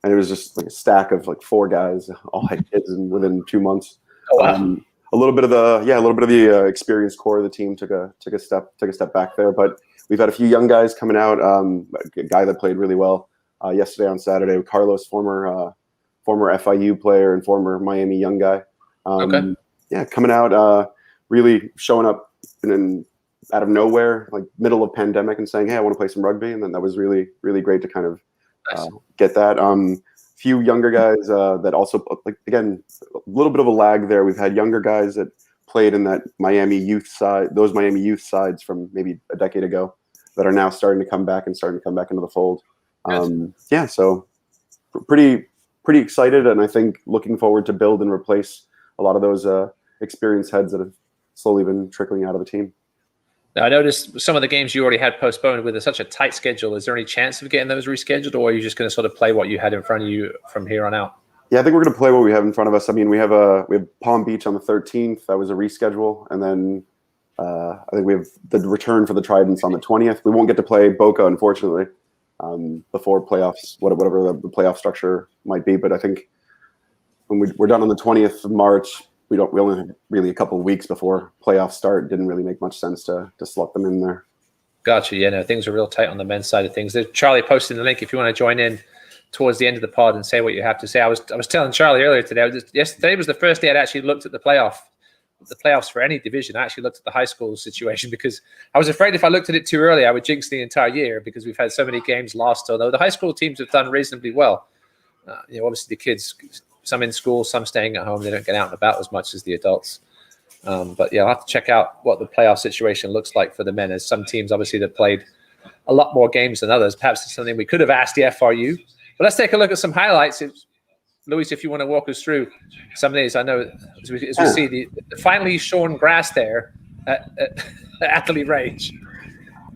it was just a stack of 4 guys, all had kids within 2 months. Oh, wow. A little bit of the experienced core of the team took a step back there, but we've had a few young guys coming out. A guy that played really well yesterday on Saturday, Carlos, former FIU player and former Miami young guy. Yeah, coming out, really showing up out of nowhere, middle of pandemic, and saying, "Hey, I want to play some rugby." And then that was really, really great to kind of get that. Few younger guys that also, again, a little bit of a lag there. We've had younger guys that played in that Miami youth side, those Miami youth sides from maybe a decade ago, that are now starting to come back into the fold. Yeah, so pretty excited, and I think looking forward to build and replace a lot of those experienced heads that have slowly been trickling out of the team. Now, I noticed some of the games you already had postponed with such a tight schedule. Is there any chance of getting those rescheduled, or are you just going to sort of play what you had in front of you from here on out? Yeah, I think we're going to play what we have in front of us. I mean, we have Palm Beach on the 13th. That was a reschedule, and then I think we have the return for the Tridents on the 20th. We won't get to play Boca, unfortunately, before playoffs, whatever the playoff structure might be. But I think when we're done on the 20th of March, we only have really a couple of weeks before playoffs start. It didn't really make much sense to slot them in there. Gotcha. Yeah, no, things are real tight on the men's side of things. Charlie posted the link if you want to join in towards the end of the pod and say what you have to say. I was telling Charlie earlier today. Today was the first day I'd actually looked at the playoffs for any division. I actually looked at the high school situation because I was afraid if I looked at it too early, I would jinx the entire year because we've had so many games lost. Although the high school teams have done reasonably well. Obviously the kids, some in school, some staying at home. They don't get out and about as much as the adults. But yeah, I'll have to check out what the playoff situation looks like for the men, as some teams obviously have played a lot more games than others. Perhaps it's something we could have asked the FRU. But let's take a look at some highlights. Luis, if you want to walk us through some of these. I know as we see the finely shorn grass there at Atherley Range.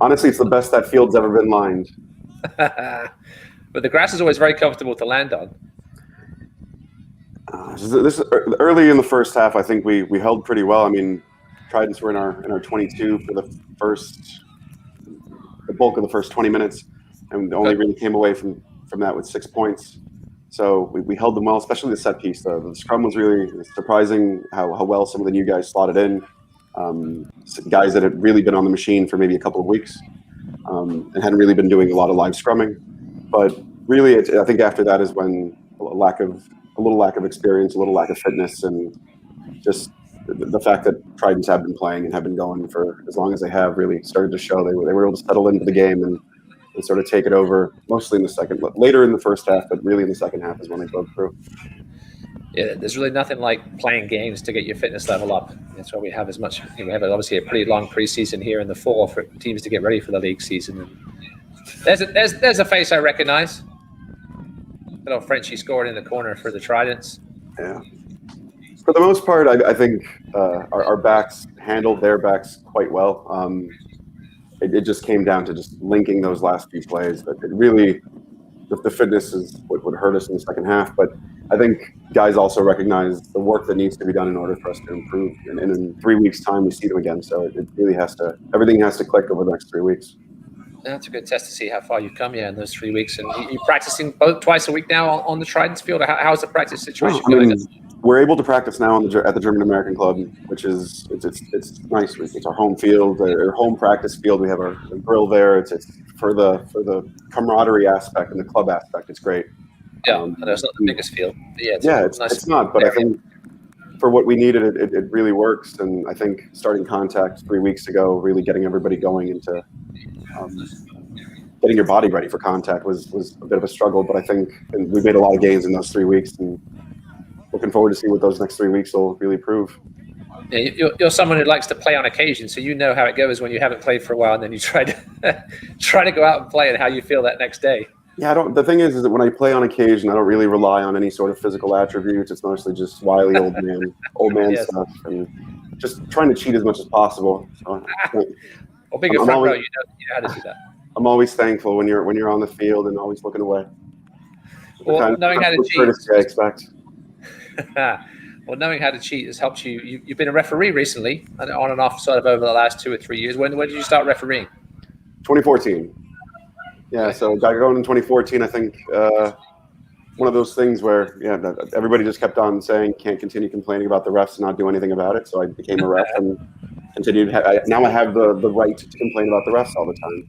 Honestly, it's the best that field's ever been lined. But the grass is always very comfortable to land on. This early in the first half, I think we held pretty well. I mean, Tridents were in our 22 for the bulk of the first 20 minutes, and only really came away from that with 6 points. So we held them well, especially the set piece. The scrum was really surprising how well some of the new guys slotted in. Guys that had really been on the machine for maybe a couple of weeks and hadn't really been doing a lot of live scrumming. But really, I think after that is when a little lack of experience, a little lack of fitness, and just the fact that Tridents have been playing and have been going for as long as they have really started to show. They were able to settle into the game and sort of take it over, mostly in the later in the first half, but really in the second half is when they broke through. Yeah, there's really nothing like playing games to get your fitness level up. That's why we have as much. We have obviously a pretty long preseason here in the fall for teams to get ready for the league season. There's a face I recognize. Little Frenchie scored in the corner for the Tridents. Yeah. For the most part, I think our backs handled their backs quite well. It just came down to just linking those last few plays. But it really, the fitness is what would hurt us in the second half. But I think guys also recognize the work that needs to be done in order for us to improve. And in 3 weeks' time, we see them again. So it really everything has to click over the next 3 weeks. That's a good test to see how far you've come, in those 3 weeks. And you're practicing twice a week now on the Tridents field? How's the practice situation going? We're able to practice now at the German American Club, which is it's nice. It's our home field, our home practice field. We have our grill there. It's for the camaraderie aspect and the club aspect. It's great. Yeah, I know it's not the biggest field. But it's not. But I think for what we needed, it really works. And I think starting contact 3 weeks ago, really getting everybody going into getting your body ready for contact was a bit of a struggle. But I think we made a lot of gains in those 3 weeks, and looking forward to see what those next 3 weeks will really prove. Yeah, you're someone who likes to play on occasion, so you know how it goes when you haven't played for a while, and then you try to go out and play, and how you feel that next day. Yeah, the thing is that when I play on occasion, I don't really rely on any sort of physical attributes. It's mostly just wily old man Yes. stuff, and just trying to cheat as much as possible. So, well, being a front row, you know how to do that. I'm always thankful when you're on the field and always looking away. Well, knowing how to cheat, I expect. Well, knowing how to cheat has helped you. You've been a referee recently, on and off, sort of over the last 2 or 3 years. When did you start refereeing? 2014. Yeah, so got going in 2014. I think one of those things where everybody just kept on saying can't continue complaining about the refs and not do anything about it. So I became a ref and continued. Now I have the right to complain about the refs all the time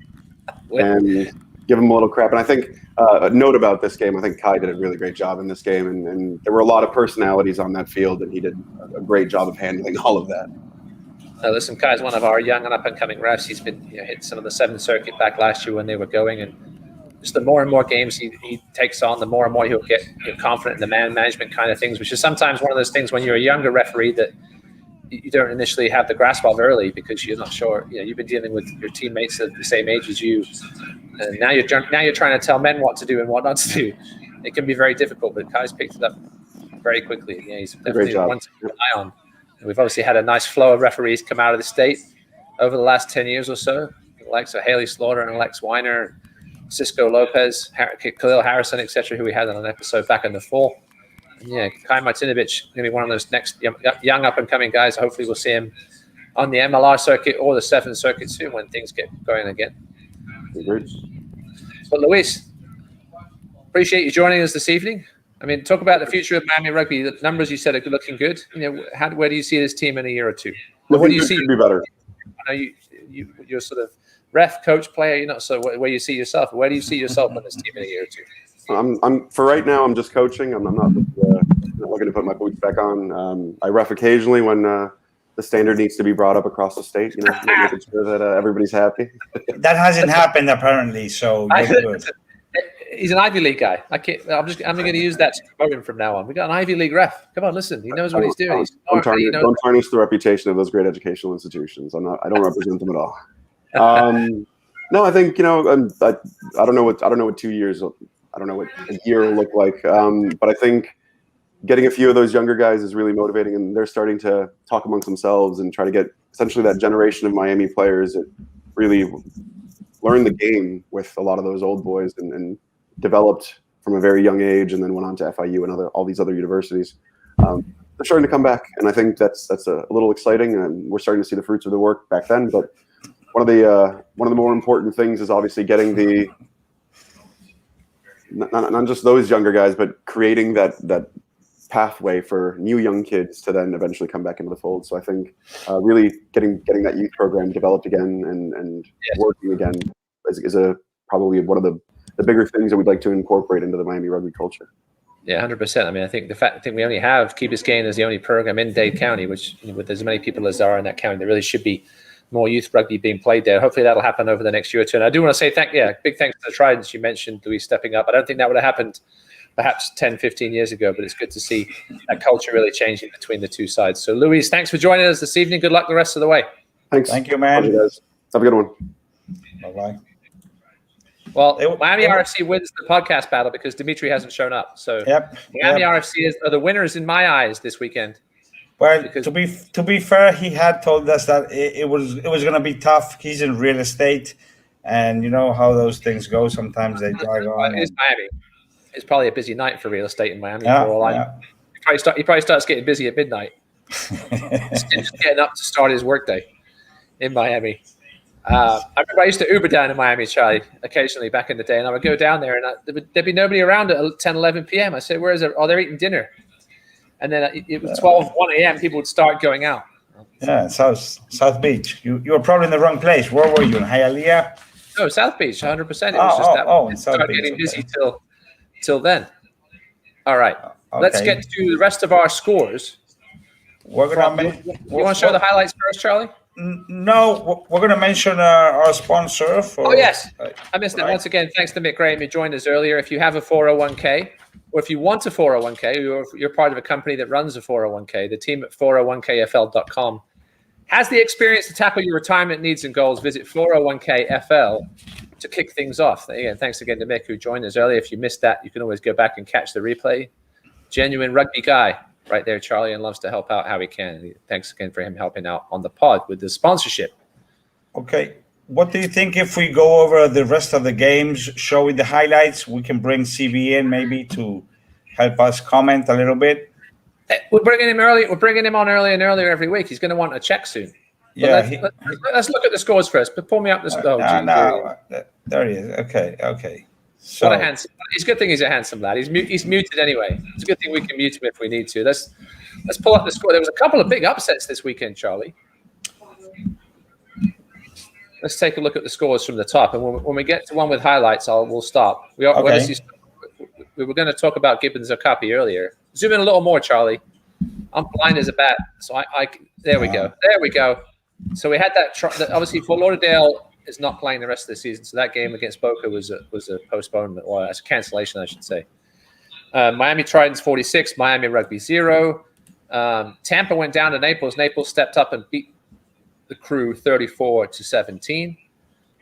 and give them a little crap. And I think a note about this game, I think Kai did a really great job in this game, and there were a lot of personalities on that field, and he did a great job of handling all of that. Listen, Kai's one of our young and up-and-coming refs. He's been hit some of the 7th Circuit back last year when they were going, and just the more and more games he takes on, the more and more he'll get confident in the man management kind of things, which is sometimes one of those things when you're a younger referee that you don't initially have the grasp of early because you're not sure. You've been dealing with your teammates at the same age as you, and now you're trying to tell men what to do and what not to do. It can be very difficult, but Kai's picked it up very quickly. Yeah, he's definitely one to keep an eye on. And we've obviously had a nice flow of referees come out of the state. over the last 10 years or so. The likes of Haley Slaughter and Alex Weiner, Cisco Lopez, Khalil Harrison, etc., who we had on an episode back in the fall. And yeah, Kai Martinovich going to be one of those next young up-and-coming guys. Hopefully we'll see him on the MLR circuit or the 7th circuit soon when things get going again. But Luis, appreciate you joining us this evening. I mean, talk about the future of Miami Rugby. The numbers you said are looking good. You know, where do you see this team in a year or two? What do you see? Be better. I know you're sort of ref, coach, player. You're not so where you see yourself. Where do you see yourself on this team in a year or two? I'm for right now. I'm just coaching. I'm not looking to put my boots back on. I ref occasionally when the standard needs to be brought up across the state. You know, making sure that everybody's happy. That hasn't happened apparently. So good. He's an Ivy League guy. I'm going to use that to promote him from now on. We got an Ivy League ref. Come on, listen. He knows what he's doing. Don't tarnish the reputation of those great educational institutions. I don't represent them at all. No, I think I don't know what 2 years. I don't know what a year will look like. But I think getting a few of those younger guys is really motivating, and they're starting to talk amongst themselves and try to get essentially that generation of Miami players that really learned the game with a lot of those old boys and developed from a very young age, and then went on to FIU and all these other universities. They're starting to come back, and I think that's a little exciting, and we're starting to see the fruits of the work back then. But one of the more important things is obviously getting the not just those younger guys, but creating that pathway for new young kids to then eventually come back into the fold. So I think really getting that youth program developed again and working again is probably one of the bigger things that we'd like to incorporate into the Miami rugby culture. Yeah, 100%. I mean, I think we only have Key Biscayne as the only program in Dade County, which with as many people as there are in that county, there really should be more youth rugby being played there. Hopefully that'll happen over the next year or two. And I do want to say big thanks to the Tridents. You mentioned Luis stepping up. I don't think that would have happened perhaps 10, 15 years ago, but it's good to see that culture really changing between the two sides. So Luis, thanks for joining us this evening. Good luck the rest of the way. Thanks. Thank you, man. Guys. Have a good one. Bye-bye. Well, Miami RFC wins the podcast battle because Dimitri hasn't shown up. So Miami RFC are the winners in my eyes this weekend. Well, to be fair, he had told us that it was going to be tough. He's in real estate, and you know how those things go. Sometimes they drag on. It's Miami. It's probably a busy night for real estate in Miami. He probably starts getting busy at midnight. Just getting up to start his workday in Miami. I remember I used to Uber down in Miami, Charlie, occasionally back in the day, and I would go down there, and there'd be nobody around at 10, 11 p.m. I said, "Where is it? Oh, they're eating dinner." And then it was 1 a.m. People would start going out. Yeah, South Beach. You were probably in the wrong place. Where were you, in Hialeah? No, South Beach, 100%. It was just started getting busy till then. All right, let's get to the rest of our scores. You want to show the highlights first, Charlie? No, we're going to mention our sponsor. Yes. I missed it. Once again, thanks to Mick Graham, who joined us earlier. If you have a 401k, or if you want a 401k, you're part of a company that runs a 401k, the team at 401kfl.com has the experience to tackle your retirement needs and goals. Visit 401kfl to kick things off. Again, thanks again to Mick, who joined us earlier. If you missed that, you can always go back and catch the replay. Genuine rugby guy right there, Charlie, and loves to help out how he can. Thanks again for him helping out on the pod with the sponsorship. Okay. What do you think if we go over the rest of the games, showing the highlights? We can bring CV in maybe to help us comment a little bit. We're bringing him early. We're bringing him on earlier and earlier every week. He's going to want a check soon. Let's look at the scores first. But pull me up the score. There he is. Okay. So what a handsome. It's a good thing he's a handsome lad. He's muted anyway. It's a good thing we can mute him if we need to. Let's pull up the score. There was a couple of big upsets this weekend, Charlie. Let's take a look at the scores from the top, and when we get to one with highlights, we'll stop. We were going to talk about Gibbons Okapi earlier. Zoom in a little more, Charlie. I'm blind as a bat, so there we go. There we go. So we had that. Obviously, Fort Lauderdale is not playing the rest of the season, so that game against Boca was a postponement, or a cancellation, I should say. Miami Tridents 46, Miami Rugby 0. Tampa went down to Naples. Naples stepped up and beat the Crew 34-17.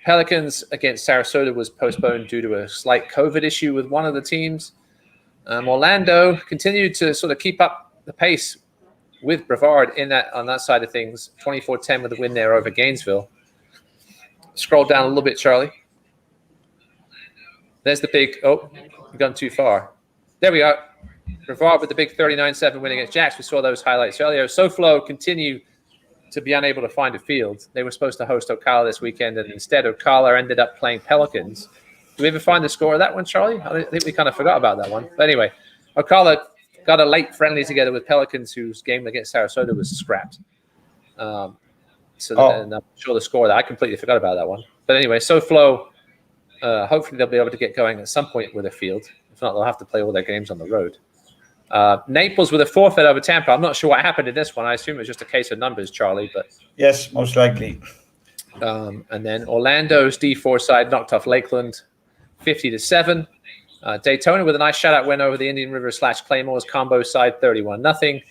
Pelicans against Sarasota was postponed due to a slight COVID issue with one of the teams. Orlando continued to sort of keep up the pace with Brevard on that side of things. 24-10 with the win there over Gainesville. Scroll down a little bit, Charlie. There's the big. Oh, we've gone too far. There we are. Brevard with the big 39-7 win against Jacks. We saw those highlights earlier. SoFlo continue to be unable to find a field. They were supposed to host Ocala this weekend, and instead Ocala ended up playing Pelicans. Do we ever find the score of that one, Charlie? I think we kind of forgot about that one. But anyway, Ocala got a late friendly together with Pelicans, whose game against Sarasota was scrapped. And I'm sure the score that I completely forgot about that one. But anyway, SoFlo, hopefully they'll be able to get going at some point with a field. If not, they'll have to play all their games on the road. Naples with a forfeit over Tampa. I'm not sure what happened in this one. I assume it was just a case of numbers, Charlie. But yes, most likely. And then Orlando's D4 side knocked off Lakeland 50-7. Daytona with a nice shutout win over the Indian River / Claymores combo side 31-0.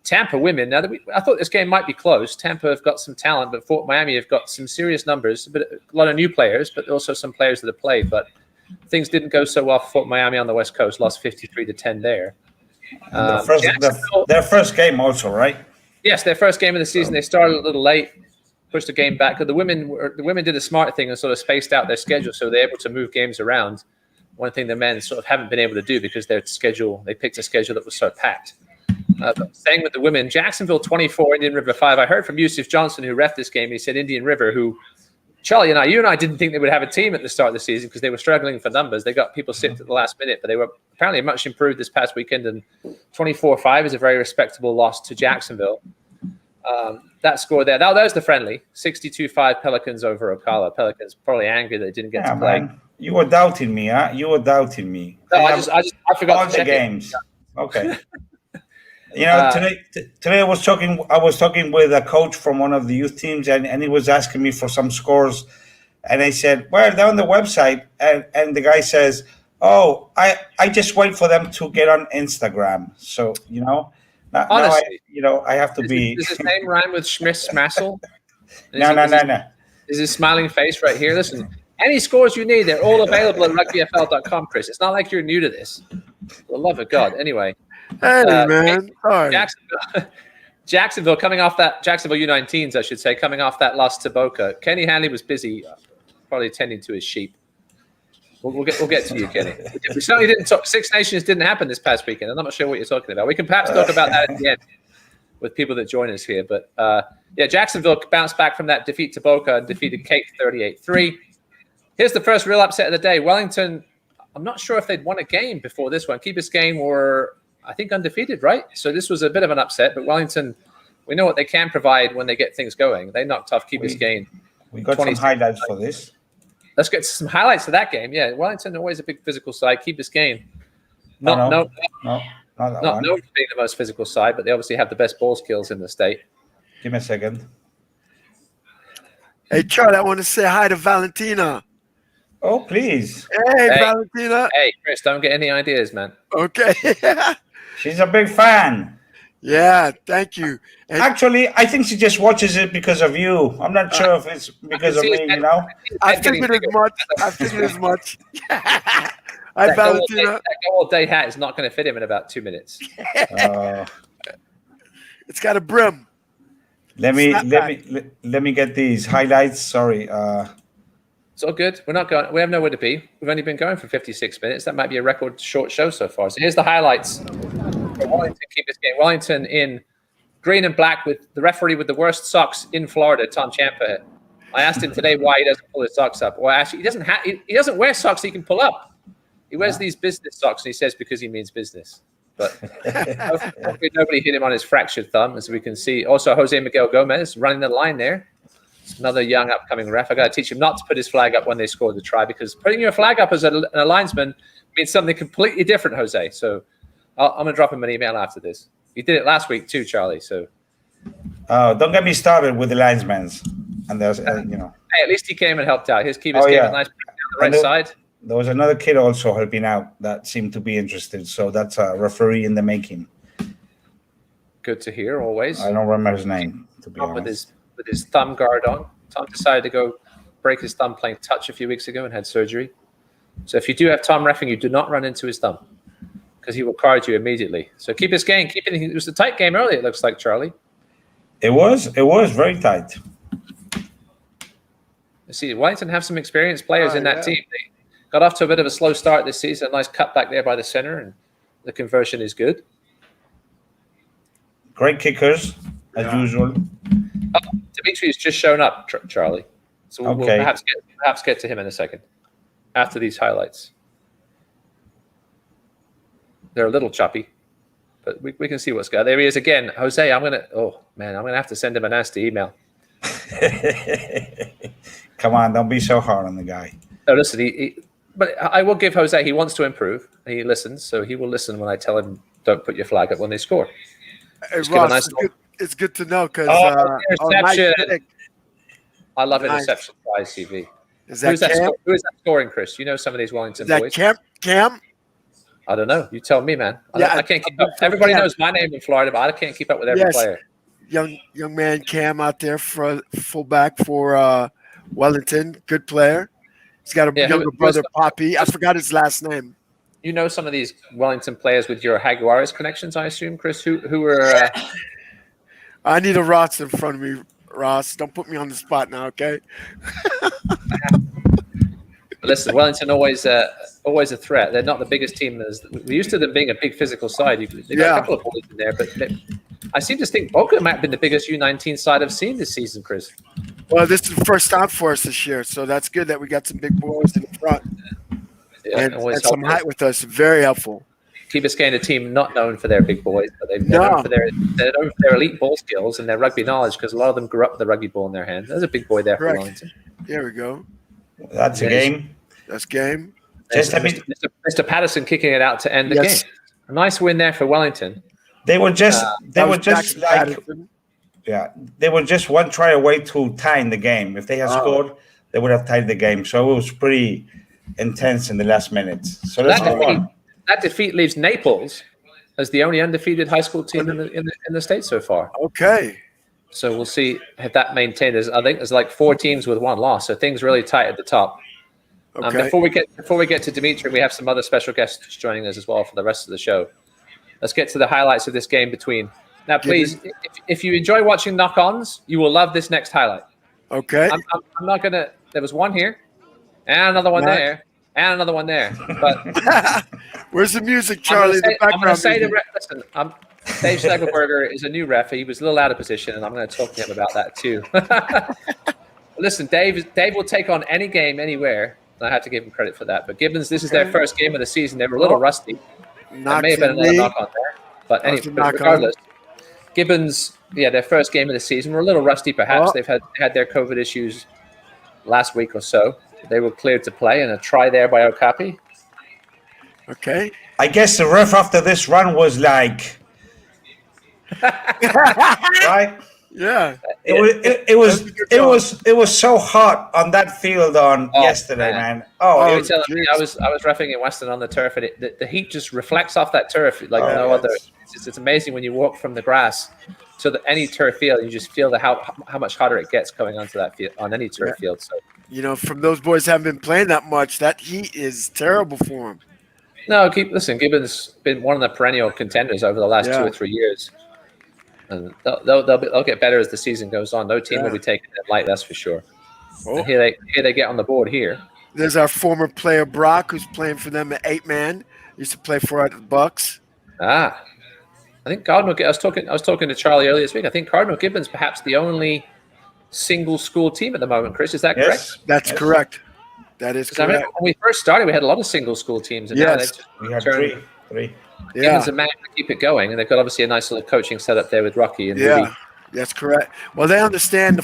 Tampa women. Now, I thought this game might be close. Tampa have got some talent, but Fort Miami have got some serious numbers. A lot of new players, but also some players that have played. But things didn't go so well for Fort Miami on the West Coast. Lost 53-10 there. Their first game also, right? Yes, their first game of the season. They started a little late, pushed the game back. The women did a smart thing and sort of spaced out their schedule, so they're able to move games around. One thing the men sort of haven't been able to do because they picked a schedule that was so packed. Staying with the women, Jacksonville 24, Indian River 5. I heard from Yusuf Johnson, who ref this game. He said Indian River, who Charlie and I didn't think they would have a team at the start of the season because they were struggling for numbers. They got people sick at the last minute, but they were apparently much improved this past weekend. And 24-5 is a very respectable loss to Jacksonville. That score there. Now there's the friendly 62-5 Pelicans over Ocala. Pelicans probably angry they didn't get to play. Man. You were doubting me, huh? You were doubting me. No, I forgot all to check the games. It. Okay. Today I was talking with a coach from one of the youth teams, and he was asking me for some scores, and I said, "Well, they're on the website," and the guy says, "Oh, I just wait for them to get on Instagram." So honestly, I have to be. Does his name rhyme with Schmiss Massel? No. Is his smiling face right here? Listen, any scores you need, they're all available at rugbyfl.com, Chris. It's not like you're new to this. For the love of God. Anyway. Hey, man. Sorry. Jacksonville coming off that Jacksonville U19s, I should say, coming off that loss to Boca. Kenny Hanley was busy, probably tending to his sheep. We'll get to you, Kenny. We certainly didn't talk. Six Nations didn't happen this past weekend. I'm not sure what you're talking about. We can perhaps talk about that at the end with people that join us here. But Jacksonville bounced back from that defeat to Boca and defeated Cape 38-3. Here's the first real upset of the day. Wellington. I'm not sure if they'd won a game before this one. Key Biscayne were, I think, undefeated, right? So this was a bit of an upset, but Wellington, we know what they can provide when they get things going. They knocked off Key Biscayne. We got some highlights for this. Let's get some highlights of that game. Yeah, Wellington always a big physical side. Key Biscayne, not known for being the most physical side, but they obviously have the best ball skills in the state. Give me a second. Hey, Charlie, I want to say hi to Valentina. Oh, please. Hey, Valentina. Hey, Chris, don't get any ideas, man. Okay. She's a big fan. Yeah, thank you. And actually, I think she just watches it because of you. I'm not sure if it's because of me, I figured as much. Hi, Valentina. That gold day hat is not going to fit him in about 2 minutes. It's got a brim. Let me get these highlights. Sorry. It's all good. We're not going. We have nowhere to be. We've only been going for 56 minutes. That might be a record short show so far. So here's the highlights. Wellington keep this game. Wellington in green and black with the referee with the worst socks in Florida, Tom Champa. I asked him today why he doesn't pull his socks up. Well, actually, he doesn't wear socks he can pull up. He wears these business socks, and he says because he means business. But hopefully nobody hit him on his fractured thumb, as we can see. Also, Jose Miguel Gomez running the line there. Another young upcoming ref. I got to teach him not to put his flag up when they score the try, because putting your flag up as an linesman means something completely different, Jose. So I'm going to drop him an email after this. He did it last week too, Charlie. So don't get me started with the linesmen. And there's, Hey, at least he came and helped out. His keepers came a nice down the right side. There was another kid also helping out that seemed to be interested. So that's a referee in the making. Good to hear, always. I don't remember his name, to be honest. With his thumb guard on. Tom decided to go break his thumb playing touch a few weeks ago and had surgery. So if you do have Tom reffing, you do not run into his thumb. because he will card you immediately. So keep his game. It was a tight game early, it looks like, Charlie. It was very tight. You see, Wellington have some experienced players in that team. They got off to a bit of a slow start this season. A nice cut back there by the center, and the conversion is good. Great kickers, as usual. Oh, Dimitri's just shown up, Charlie. So we'll perhaps get to him in a second after these highlights. They're a little choppy, but we can see what's going on. There he is again. Jose, I'm going to have to send him a nasty email. Come on, don't be so hard on the guy. No, listen, but I will give Jose, he wants to improve. He listens, so he will listen when I tell him don't put your flag up when they score. Hey, Ross, it's good to know because interception. I love interception by CV. Who is that scoring, Chris? You know some of these Wellington boys. Cam? I don't know. You tell me, man. I can't keep up. Everybody knows my name in Florida, but I can't keep up with every player. Young man Cam out there for fullback for Wellington. Good player. He's got a younger brother, Poppy. I forgot his last name. You know some of these Wellington players with your Jaguares connections, I assume, Chris. Who are? I need a Ross in front of me, Ross. Don't put me on the spot now, okay? Listen, Wellington always a threat. They're not the biggest team. We're used to them being a big physical side. They've got a couple of boys in there, but I seem to think Boca might have been the biggest U19 side I've seen this season, Chris. Well, this is the first time for us this year, so that's good that we got some big boys in the front. Yeah, and some height with us. Very helpful. Key Biscayne, a team not known for their big boys, but they're known for their elite ball skills and their rugby knowledge because a lot of them grew up with the rugby ball in their hand. There's a big boy there for Wellington. There we go. That's a game. That's game. Mr. Patterson kicking it out to end the game. A nice win there for Wellington. They were just one try away to tying the game. If they had scored, they would have tied the game. So it was pretty intense in the last minutes. So that defeat leaves Naples as the only undefeated high school team in the state so far. Okay. So we'll see if that maintains. I think there's like 4 teams with 1 loss, so things really tight at the top. Okay. Before we get to Dimitri, we have some other special guests joining us as well for the rest of the show. Let's get to the highlights of this game between. Now, please, if you enjoy watching knock-ons, you will love this next highlight. Okay. I'm not gonna. There was one here, and another one there, and another one there. But where's the music, Charlie? I'm going to say listen. Dave Schlegelberger is a new ref. He was a little out of position, and I'm going to talk to him about that too. Listen, Dave will take on any game anywhere. And I have to give him credit for that. But Gibbons, this is their first game of the season. They were a little rusty. There may have been another knock on there. But anyway, regardless, Gibbons, their first game of the season were a little rusty perhaps. They've had their COVID issues last week or so. They were cleared to play, and a try there by Okapi. Okay. I guess the ref after this run was like, right? Yeah. It was so hot on that field yesterday, man. I was reffing in Western on the turf, and the heat just reflects off that turf like no other. It's amazing when you walk from the grass to any turf field, you just feel how much hotter it gets going onto that field on any turf field. So from those boys haven't been playing that much, that heat is terrible for them. No, Gibbons been one of the perennial contenders over the last 2 or 3 years. And they'll get better as the season goes on. No team will be taking it light, that's for sure. And here they get on the board here. There's our former player Brock, who's playing for them at 8-man. Used to play for the Bucks. I think Cardinal. I was talking to Charlie earlier this week. I think Cardinal Gibbons perhaps the only single school team at the moment. Chris, is that correct? That's correct. That is correct. I mean, when we first started, we had a lot of single school teams, and now we had three. Gibbons are managed to keep it going, and they've got obviously a nice little coaching setup there with Rocky and Ruby. That's correct. Well, they understand the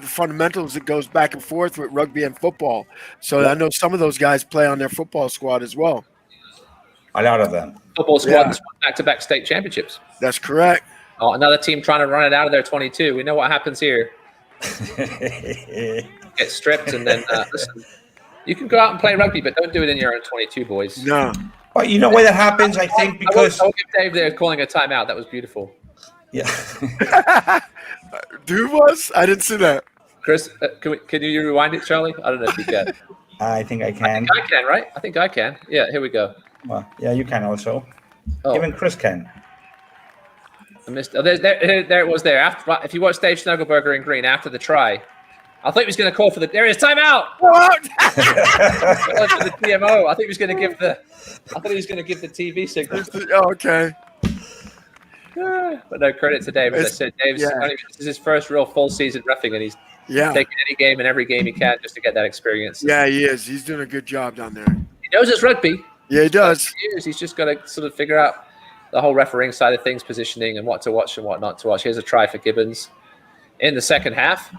fundamentals that goes back and forth with rugby and football. So I know some of those guys play on their football squad as well. A lot of them. Football squad that's won back-to-back state championships. That's correct. Oh, another team trying to run it out of their 22. We know what happens here. Get stripped, and then listen. You can go out and play rugby, but don't do it in your own 22, boys. No. Well, you know why that happens, I think, because... I'll give Dave there calling a timeout. That was beautiful. Yeah. Dude was? I didn't see that. Chris, can you rewind it, Charlie? I don't know if you can. I think I can. I can, right? I think I can. Yeah, here we go. Well, yeah, you can also. Oh. Even Chris can. I missed. Oh, there it was. There. After, if you watch Dave Snuggleberger in green after the try, I thought he was going to call for the. There it is. Timeout. What? For the TMO. I think he was going to give the. I thought he was going to give the TV signal. Okay. But no credit to Dave. As I said, this is his first real full season reffing, and he's taking any game and every game he can just to get that experience. Yeah, he is. He's doing a good job down there. He knows it's rugby. Yeah, he does. He's just got to sort of figure out the whole refereeing side of things, positioning and what to watch and what not to watch. Here's a try for Gibbons in the second half.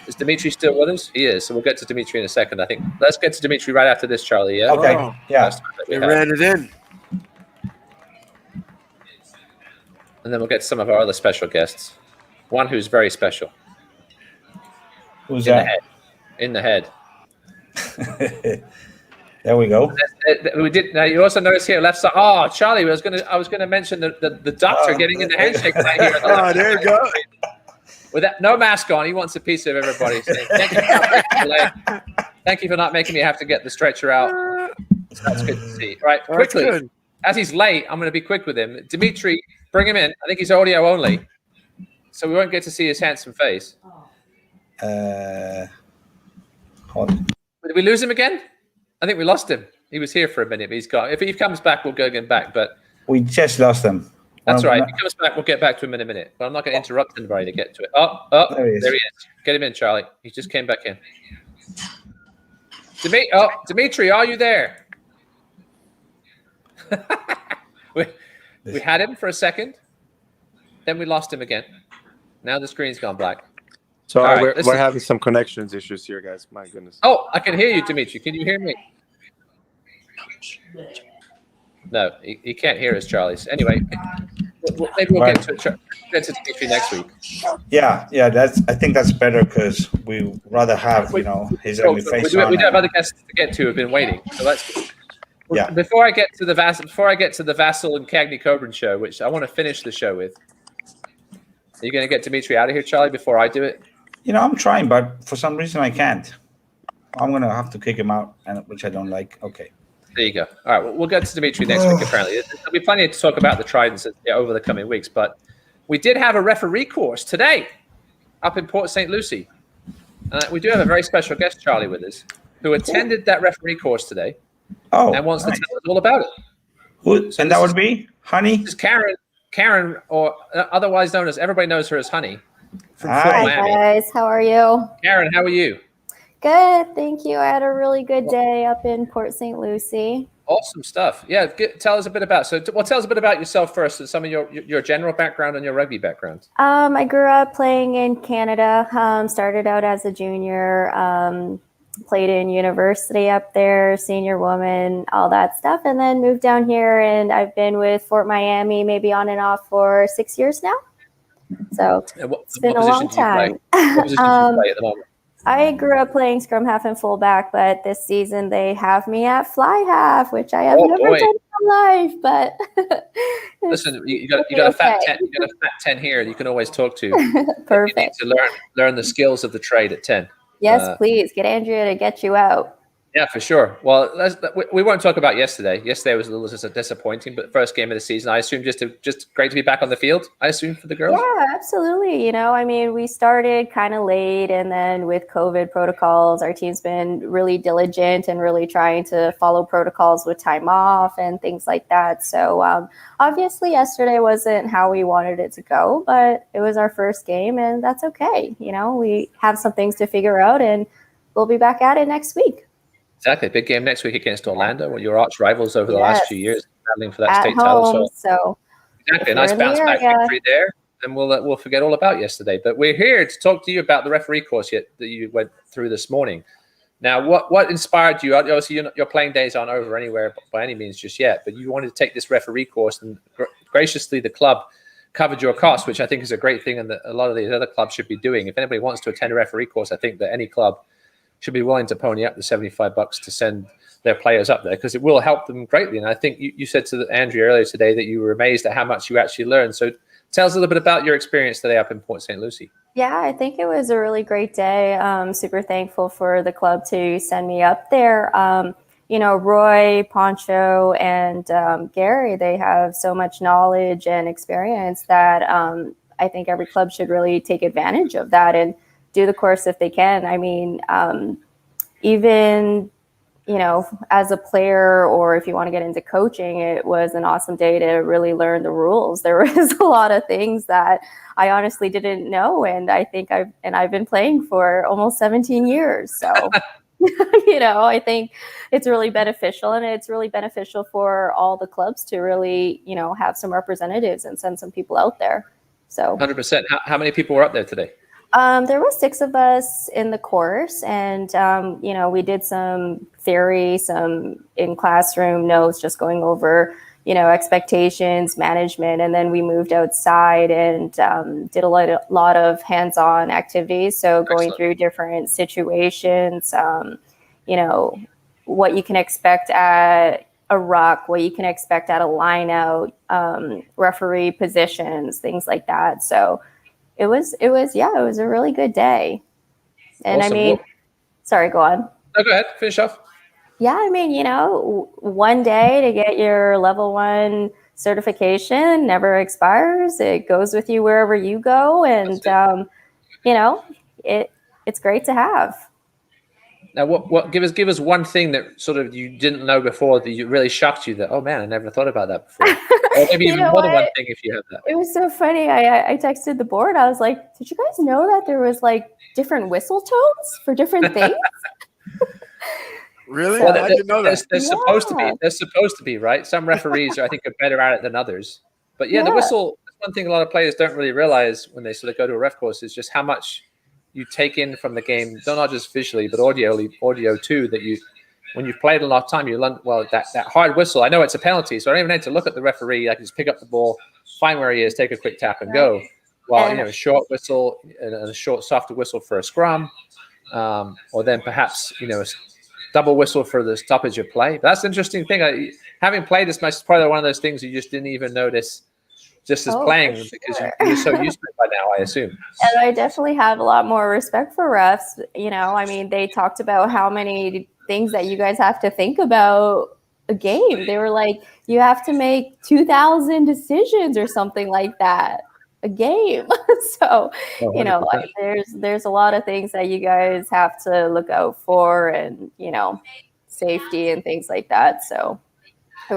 Is Dimitri still with us? He is. So we'll get to Dimitri in a second, I think. Let's get to Dimitri right after this, Charlie. Yeah. Okay. Yeah. They ran it in. And then we'll get to some of our other special guests. One who's very special. Who's in that? The head. In the head. There we go. We did. Now you also notice here left side. Oh, Charlie, I was gonna mention the doctor getting in the handshake right here. Oh, there you go. With that, no mask on, he wants a piece of everybody. Saying, thank you for not making me have to get the stretcher out. That's good to see. Right, quickly. As he's late, I'm going to be quick with him. Dimitri, bring him in. I think he's audio only, so we won't get to see his handsome face. Hold on. Did we lose him again? I think we lost him. He was here for a minute, but he's gone. If he comes back, we'll go again back. But we just lost him. That's right. If he comes back, we'll get back to him in a minute. But I'm not going to interrupt anybody to get to it. Oh, there he is. Get him in, Charlie. He just came back in. Dimitri, are you there? we had him for a second. Then we lost him again. Now the screen's gone black. So we're having some connections issues here, guys. My goodness. Oh, I can hear you, Dimitri. Can you hear me? No, he can't hear us, Charlie. So anyway, maybe we'll get to Dimitri next week. Yeah. I think that's better because we rather have his only face on. We do have other guests to get to who've been waiting. So let's. Yeah. Before I get to the Vassal and Cagney Coburn show, which I want to finish the show with. Are you going to get Dimitri out of here, Charlie, before I do it? I'm trying, but for some reason I can't. I'm going to have to kick him out, which I don't like. Okay. There you go. All right, we'll get to Dimitri next week, apparently. There'll be plenty to talk about the Tridents over the coming weeks, but we did have a referee course today up in Port St. Lucie. We do have a very special guest, Charlie, with us, who attended that referee course today and wants to tell us all about it. Who? So and that would be Honey? This is Karen, or otherwise known as, everybody knows her as Honey, from Fort Hi, Miami. guys. How are you? Karen, how are you? Good, thank you. I had a really good day up in Port St. Lucie. Awesome stuff. Yeah, tell us a bit about. Tell us a bit about yourself first, and some of your general background and your rugby background. I grew up playing in Canada. Started out as a junior. Played in university up there, senior woman, all that stuff, and then moved down here. And I've been with Fort Miami, maybe on and off for 6 years now. So it's been a long time. What position do you play at the moment? I grew up playing scrum half and fullback, but this season they have me at fly half, which I have never done in my life. But listen, you got a fat 10. You got a fat 10 here. You can always talk to. Perfect. You need to learn the skills of the trade at 10. Yes, please get Andrea to get you out. Yeah, for sure. Well, we won't talk about yesterday. Yesterday was a little disappointing, but first game of the season, I assume just great to be back on the field, I assume, for the girls. Yeah, absolutely. We started kind of late, and then with COVID protocols, our team's been really diligent and really trying to follow protocols with time off and things like that. So obviously yesterday wasn't how we wanted it to go, but it was our first game, and that's okay. We have some things to figure out, and we'll be back at it next week. Exactly. Big game next week against Orlando, one of your arch rivals over the last few years, battling for that at state home, title. So exactly. A nice bounce back victory there. And we'll forget all about yesterday. But we're here to talk to you about the referee course that you went through this morning. Now, what inspired you? Obviously, your playing days aren't over anywhere by any means just yet, but you wanted to take this referee course, and graciously the club covered your costs, which I think is a great thing, and that a lot of these other clubs should be doing. If anybody wants to attend a referee course, I think that any club should be willing to pony up the $75 to send their players up there, because it will help them greatly. And I think you said to Andrea earlier today that you were amazed at how much you actually learned. So tell us a little bit about your experience today up in Port St. Lucie. Yeah, I think it was a really great day. Super thankful for the club to send me up there. Roy, Poncho, and Gary, they have so much knowledge and experience that I think every club should really take advantage of that and do the course if they can. I mean, even, as a player, or if you want to get into coaching, it was an awesome day to really learn the rules. There was a lot of things that I honestly didn't know. And I think I've been playing for almost 17 years. So, I think it's really beneficial, and it's really beneficial for all the clubs to really, have some representatives and send some people out there. So 100%. How many people were up there today? There were 6 of us in the course, and we did some theory, some in classroom notes, just going over expectations, management, and then we moved outside and did a lot of hands-on activities. So going through different situations, what you can expect at a ruck, what you can expect at a line out, referee positions, things like that. So it was a really good day. And awesome. I mean, sorry, go on. No, go ahead. Finish off. Yeah, I mean, one day to get your level 1 certification never expires. It goes with you wherever you go. And, it's great to have. Now, what give us one thing that sort of you didn't know before that you really shocked you, that, oh man, I never thought about that before. Or maybe even more than one thing if you have that. It was so funny. I texted the board. I was like, did you guys know that there was like different whistle tones for different things? Really? Well, I didn't know that. There's supposed to be. There's supposed to be, right? Some referees, I think, are better at it than others. But the whistle, one thing a lot of players don't really realize when they sort of go to a ref course is just how much you take in from the game, not just visually, but audio too, that when you've played a lot of time, you learn, well, that hard whistle, I know it's a penalty, so I don't even need to look at the referee. I can just pick up the ball, find where he is, take a quick tap and go. Well, a short whistle and a short, softer whistle for a scrum, or then perhaps, a double whistle for the stoppage of play. But that's the interesting thing. Having played this match is probably one of those things you just didn't even notice just as playing, because you're so used to it by now, I assume. And I definitely have a lot more respect for refs. I mean, they talked about how many things that you guys have to think about a game. They were like, you have to make 2,000 decisions or something like that a game. So, there's a lot of things that you guys have to look out for, and, safety and things like that. So it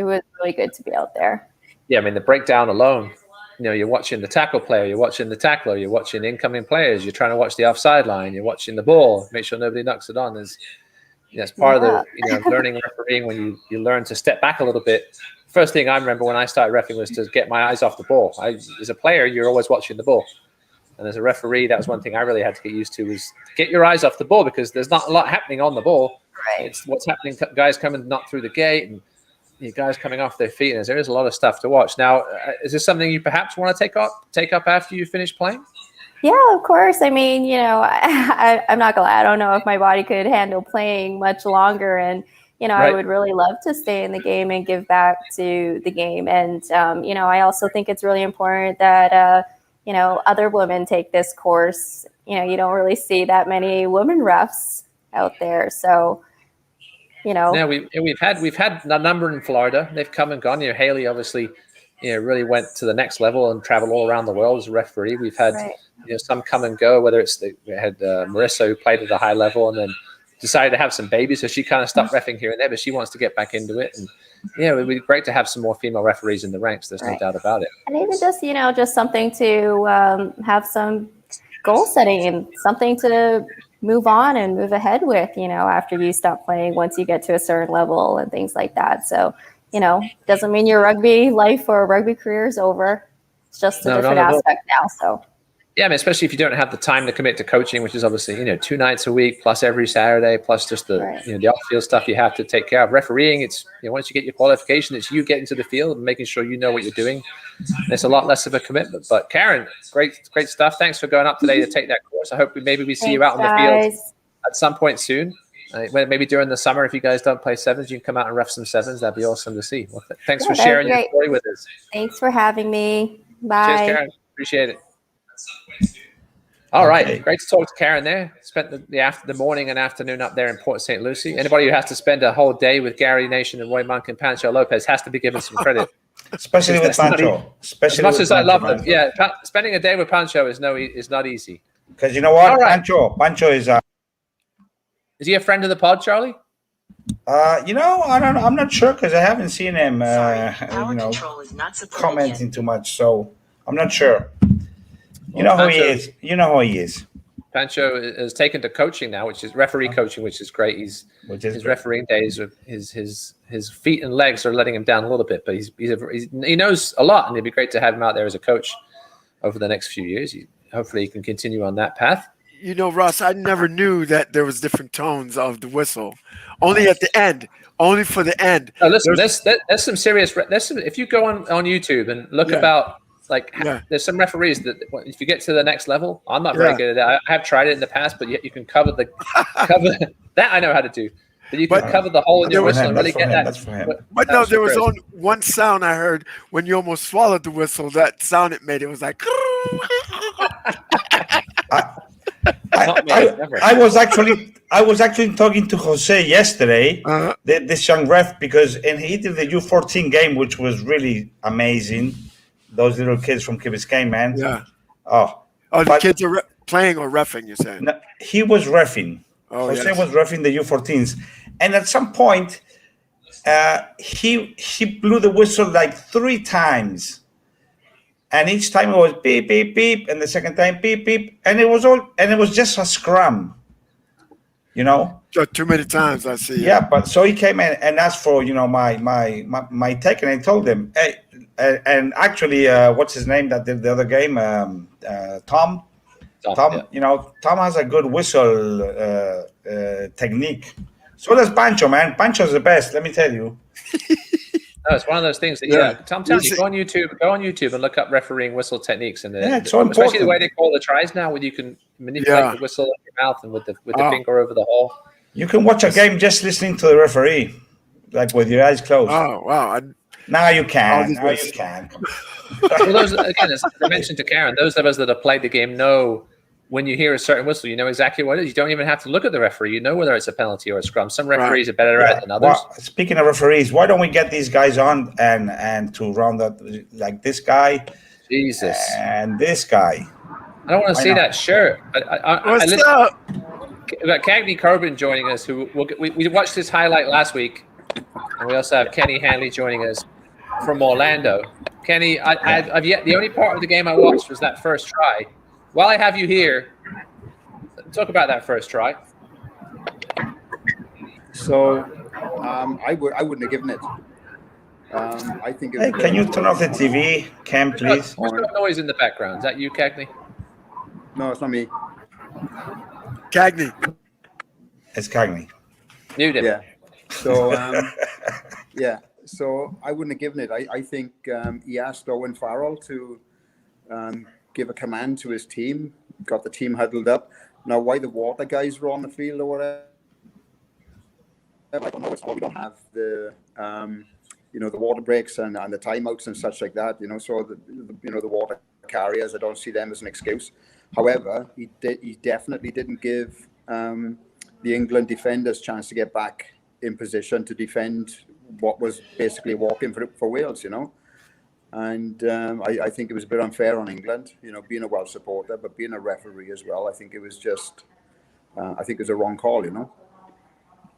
was really good to be out there. Yeah, I mean, the breakdown alone, you're watching the tackle player, you're watching the tackler, you're watching incoming players, you're trying to watch the offside line, you're watching the ball, make sure nobody knocks it on. It's part of the learning refereeing, when you learn to step back a little bit. First thing I remember when I started reffing was to get my eyes off the ball. As a player, you're always watching the ball. And as a referee, that was one thing I really had to get used to, was get your eyes off the ball, because there's not a lot happening on the ball. Right. It's what's happening, guys coming not through the gate, and guys coming off their feet, and there is a lot of stuff to watch. Now, is this something you perhaps want to take up after you finish playing? Yeah, of course. I mean, I'm not gonna lie. I don't know if my body could handle playing much longer, and I would really love to stay in the game and give back to the game. And I also think it's really important that other women take this course. You don't really see that many women refs out there, so. Yeah, we've had a number in Florida. They've come and gone. Haley obviously, really went to the next level and traveled all around the world as a referee. We've had some come and go. Whether it's we had Marissa, who played at a high level and then decided to have some babies, so she kind of stopped reffing here and there, but she wants to get back into it. And it would be great to have some more female referees in the ranks. There's no doubt about it. And even just something to have some goal setting and something to move on and move ahead with, after you stop playing, once you get to a certain level and things like that. So, doesn't mean your rugby life or rugby career is over. It's just a different aspect now. So. Yeah, I mean, especially if you don't have the time to commit to coaching, which is obviously, 2 nights a week, plus every Saturday, plus just the the off-field stuff you have to take care of. Refereeing, it's once you get your qualification, it's you getting to the field and making sure you know what you're doing. And it's a lot less of a commitment. But Karen, great stuff. Thanks for going up today to take that course. I hope maybe we see you out on the field at some point soon. Maybe during the summer, if you guys don't play sevens, you can come out and ref some sevens. That'd be awesome to see. Well, thanks for sharing your story with us. Thanks for having me. Bye. Cheers, Karen. Appreciate it. All right, great to talk to Karen there. Spent the morning and afternoon up there in Port St. Lucie. Anybody who has to spend a whole day with Gary Nation and Roy Monk and Pancho Lopez has to be given some credit. Especially with Pancho. As much as I love them, yeah, spending a day with Pancho is not easy. Because you know what, All right. Pancho is. Is he a friend of the pod, Charlie? I'm not sure because I haven't seen him. Control is not commenting too much, so I'm not sure. You know who he is. You know who he is. Pancho is taken to coaching now, which is referee coaching, which is great. His refereeing days, his feet and legs are letting him down a little bit, but he knows a lot, and it'd be great to have him out there as a coach over the next few years. Hopefully, he can continue on that path. You know, Russ, I never knew that there was different tones of the whistle. Only at the end. Only for the end. Oh, listen, there's some serious. If you go on YouTube and look about. There's some referees that if you get to the next level, I'm not very good at that. I have tried it in the past, but yet you can cover that I know how to do. But you can cover the hole in your whistle and really get that. That's for him. But no, there was only one sound I heard when you almost swallowed the whistle. That sound it made, it was like. I was actually talking to Jose yesterday, this young ref, because he did the U14 game, which was really amazing. Those little kids from Key Biscayne, man. Yeah. The kids are playing or reffing, you're saying? No, he was reffing. Jose was reffing the U14s. And at some point, he blew the whistle like 3 times. And each time it was beep, beep, beep. And the second time, beep, beep. And it was just a scrum. You know? Too many times, I see. Yeah, but so he came in and asked for, my take, and I told him, hey, and actually, what's his name that did the other game? Tom. Yeah. Tom has a good whistle technique. So does Pancho, man. Pancho's the best, let me tell you. No, it's one of those things that, Tom tells you, go on YouTube and look up refereeing whistle techniques. And so especially the way they call the tries now, where you can manipulate the whistle in your mouth and with the finger over the hole. You can watch a game just listening to the referee, like with your eyes closed. Oh, wow. Now you can. Now you can. Well, those, again, as I mentioned to Karen, those of us that have played the game know when you hear a certain whistle, you know exactly what it is. You don't even have to look at the referee. You know whether it's a penalty or a scrum. Some referees are better at it than others. Well, speaking of referees, why don't we get these guys on and to round up, like this guy, Jesus, and this guy. I don't want to see that shirt. What's up? We've got Cagney Corbin joining us, who we watched his highlight last week, and we also have Kenny Hanley joining us from Orlando. Kenny, the only part of the game I watched was that first try. While I have you here, talk about that first try. So, I wouldn't have given it. I think. Hey, can you turn off the TV, Cam, please? There's no noise in the background. Is that you, Cagney? No, it's not me. Cagney. It's Cagney. Mute him. Yeah. So, So I wouldn't have given it. I think he asked Owen Farrell to give a command to his team, got the team huddled up. Now, why the water guys were on the field or whatever, I don't know. It's why we don't have the, the water breaks and the timeouts and such like that. So the water carriers, I don't see them as an excuse. However, he definitely didn't give the England defenders chance to get back in position to defend what was basically walking for Wales, And I think it was a bit unfair on England, being a Welsh supporter, but being a referee as well. I think it was just, it was a wrong call,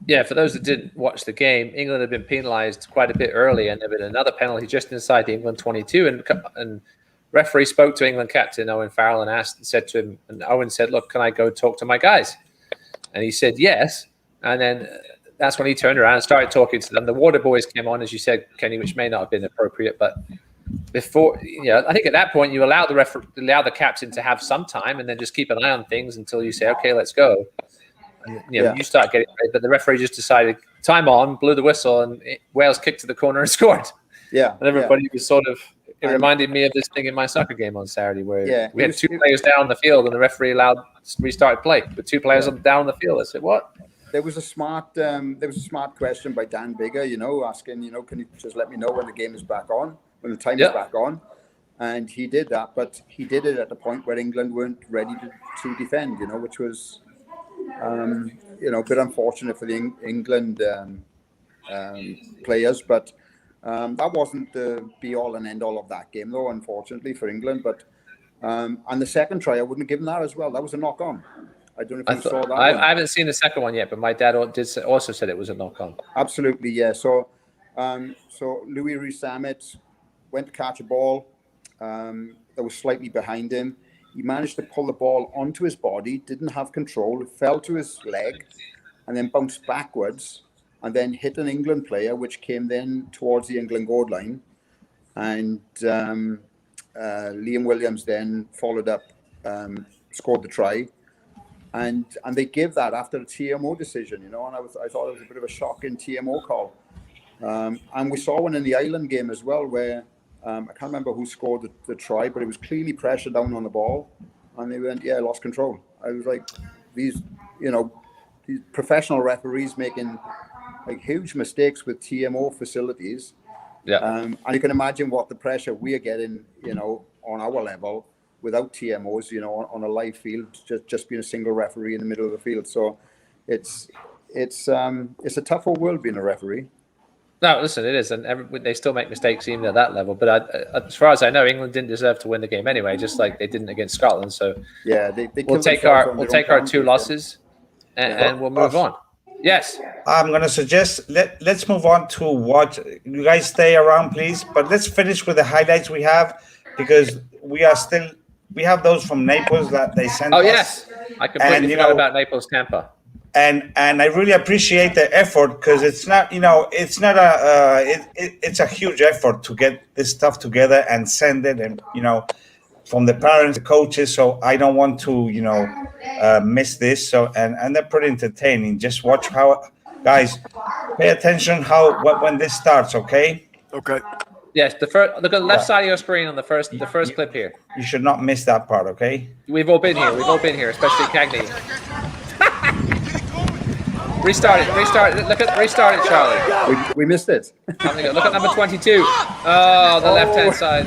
Yeah, for those that didn't watch the game, England had been penalised quite a bit early, and there had been another penalty just inside the England 22. And referee spoke to England captain Owen Farrell and said to him, and Owen said, "Look, can I go talk to my guys?" And he said yes. And then that's when he turned around and started talking to them. The water boys came on, as you said, Kenny, which may not have been appropriate, but before, I think at that point you allow the captain to have some time, and then just keep an eye on things until you say, "Okay, let's go." And, you start getting ready, but the referee just decided time on, blew the whistle, and Wales kicked to the corner and scored. Yeah, and everybody was sort of. It reminded me of this thing in my soccer game on Saturday where we had 2 players down the field, and the referee restarted play with 2 players down the field. I said, "What?" There was a smart question by Dan Bigger, asking, can you just let me know when the game is back on, when the time is back on? And he did that, but he did it at the point where England weren't ready to defend, which was, a bit unfortunate for the England players. But that wasn't the be-all and end-all of that game, though, unfortunately, for England. But and the second try, I wouldn't have given that as well. That was a knock-on. I don't know if you saw that. I haven't seen the second one yet, but my dad also said it was a knock-on. Absolutely, yeah. So Louis Rees-Zammit went to catch a ball that was slightly behind him. He managed to pull the ball onto his body, didn't have control, fell to his leg, and then bounced backwards, and then hit an England player, which came then towards the England goal line. And Liam Williams then followed up, scored the try. And they gave that after a TMO decision, and I thought it was a bit of a shocking TMO call. And we saw one in the Ireland game as well, where I can't remember who scored the try, but it was clearly pressure down on the ball, and they went, lost control. I was like, these professional referees making like huge mistakes with TMO facilities. Yeah. And you can imagine what the pressure we are getting, on our level without TMOs, on a live field, just being a single referee in the middle of the field. So it's a tougher world being a referee. No, listen, it is, and they still make mistakes even at that level. But as far as I know, England didn't deserve to win the game anyway, just like they didn't against Scotland. So yeah, we'll take our 2 losses, and we'll move on. Yes, I'm gonna suggest let's move on to what you guys stay around, please. But let's finish with the highlights we have, because we have those from Naples that they sent us. Oh yes, I completely forgot about Naples Tampa. And I really appreciate the effort, because it's a huge effort to get this stuff together and send it, and from the parents, the coaches. So I don't want to miss this. So and they're pretty entertaining. Just watch guys, pay attention when this starts. Okay. Yes, look at the left side of your screen on the first clip here. You should not miss that part. Okay. We've all been here, especially Cagney. Restart it. Restart it, Charlie. We missed it. Look at number 22. Oh, the left-hand side.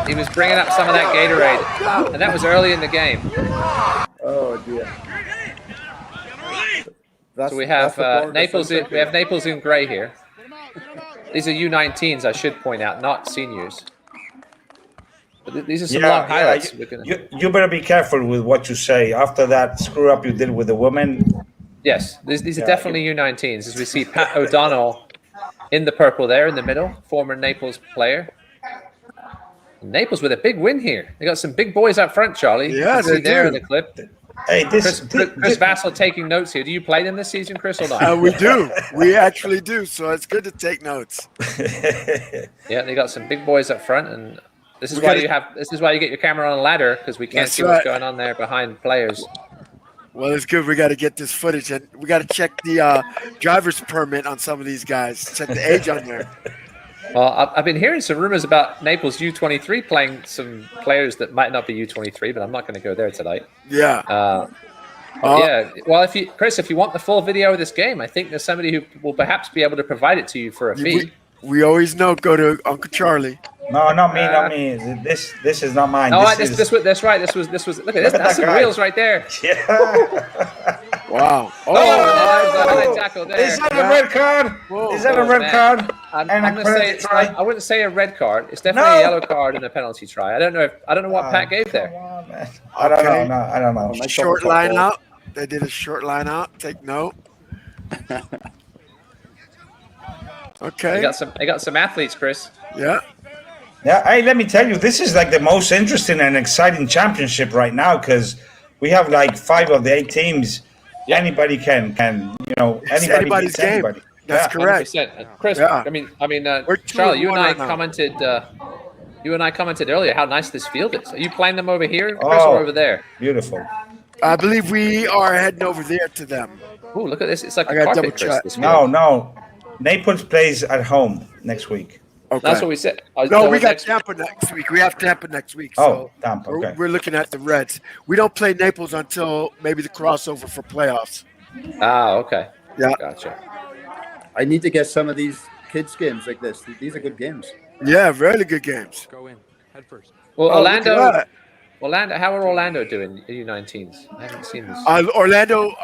He was bringing up some of that Gatorade, and that was early in the game. Oh dear. So we have Naples. We have Naples in grey here. These are U19s, I should point out, not seniors. But these are some long highlights. You better be careful with what you say after that screw up you did with the women. Yes, these are definitely U19s, as we see Pat O'Donnell in the purple there in the middle, former Naples player. Naples with a big win here. They got some big boys up front, Charlie. Yeah, they there in the clip. Hey, Chris Vassell taking notes here. Do you play them this season, Chris, or not? We do. We actually do. So it's good to take notes. Yeah, they got some big boys up front, and this is why you get your camera on a ladder, because we can't see what's going on there behind players. Well, it's good. We got to get this footage, and we got to check the driver's permit on some of these guys. Check the age on there. Well, I've been hearing some rumors about Naples U23 playing some players that might not be U23, but I'm not going to go there tonight. Yeah. Yeah. Well, if you want the full video of this game, I think there's somebody who will perhaps be able to provide it to you for a fee. We always know. Go to Uncle Charlie. No, not me. This is not mine. Oh, that's right. This was. Look at this. That's some reels right there. Yeah. Wow. Oh, tackle there. Is that a red card? Is that a red card? I'm going to say I wouldn't say a red card. It's definitely a yellow card and a penalty try. I don't know what Pat gave there. On, man. I don't know. Short line out. They did a short line out. Take note. Okay. They got some athletes, Chris. Yeah. Yeah. Hey, let me tell you, this is like the most interesting and exciting championship right now, because we have like 5 of the 8 teams. Yeah. Anybody can anybody's game. Anybody. That's correct. 100%. Chris, yeah. I mean, Charlie, you and I commented. You and I commented earlier how nice this field is. Are you playing them over here, Chris, or over there? Beautiful. I believe we are heading over there to them. Oh, look at this! It's like a carpet, Chris. No. Naples plays at home next week. Okay. That's what we said. No, we got Tampa next week. We have Tampa next week. So Tampa. Okay. We're looking at the Reds. We don't play Naples until maybe the crossover for playoffs. Ah, okay. Yeah. Gotcha. I need to get some of these kids games like this. These are good games. Yeah, really good games. Go in. Head first. Well, Oh, look at that. Orlando, how are Orlando doing U19s? I haven't seen this. Orlando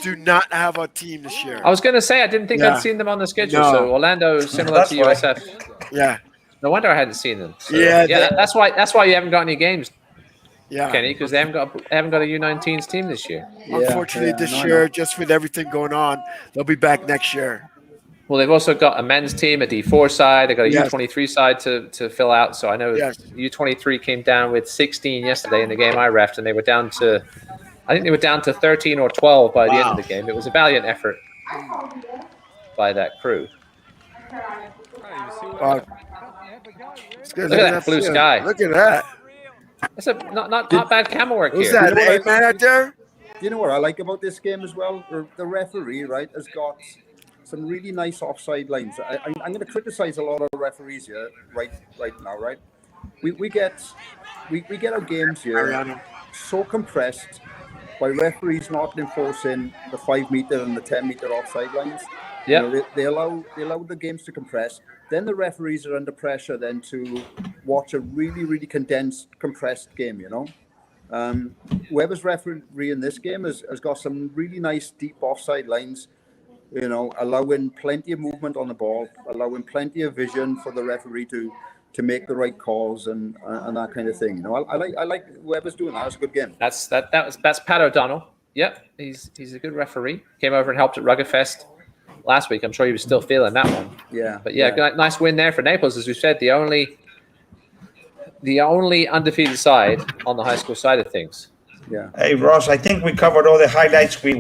do not have a team this year. I was going to say I didn't think I'd seen them on the schedule. So Orlando is similar to USF. Yeah. No wonder I hadn't seen them. So, yeah, that's why you haven't got any games, yeah, Kenny, because they haven't got a U19s team this year. Unfortunately, this year, just with everything going on, they'll be back next year. Well, they've also got a men's team, a D4 side. They've got a U23 side to fill out. So I know U23 came down with 16 yesterday in the game I refed, and they were down to, I think they were down to 13 or 12 by the end of the game. It was a valiant effort by that crew. Look at that blue sky. Look at that. That's a not bad camera work here. Is that an man out there? You know what I like about this game as well? The referee, right, has got some really nice offside lines. I'm going to criticize a lot of referees here right now, right? We get our games here so compressed by referees not enforcing the 5 meter and the 10 meter offside lines. Yeah, you know, they allow the games to compress. Then the referees are under pressure then to watch a really condensed, compressed game. You know, whoever's refereeing this game has got some really nice deep offside lines. You know, allowing plenty of movement on the ball, allowing plenty of vision for the referee to make the right calls and that kind of thing. You know, I like whoever's doing that. It's a good game. That's Pat O'Donnell. Yep, he's a good referee. Came over and helped at Rugby Fest last week. I'm sure he was still feeling that one. Yeah. But nice win there for Naples, as we said. The only undefeated side on the high school side of things. Yeah. Hey Ross, I think we covered all the highlights we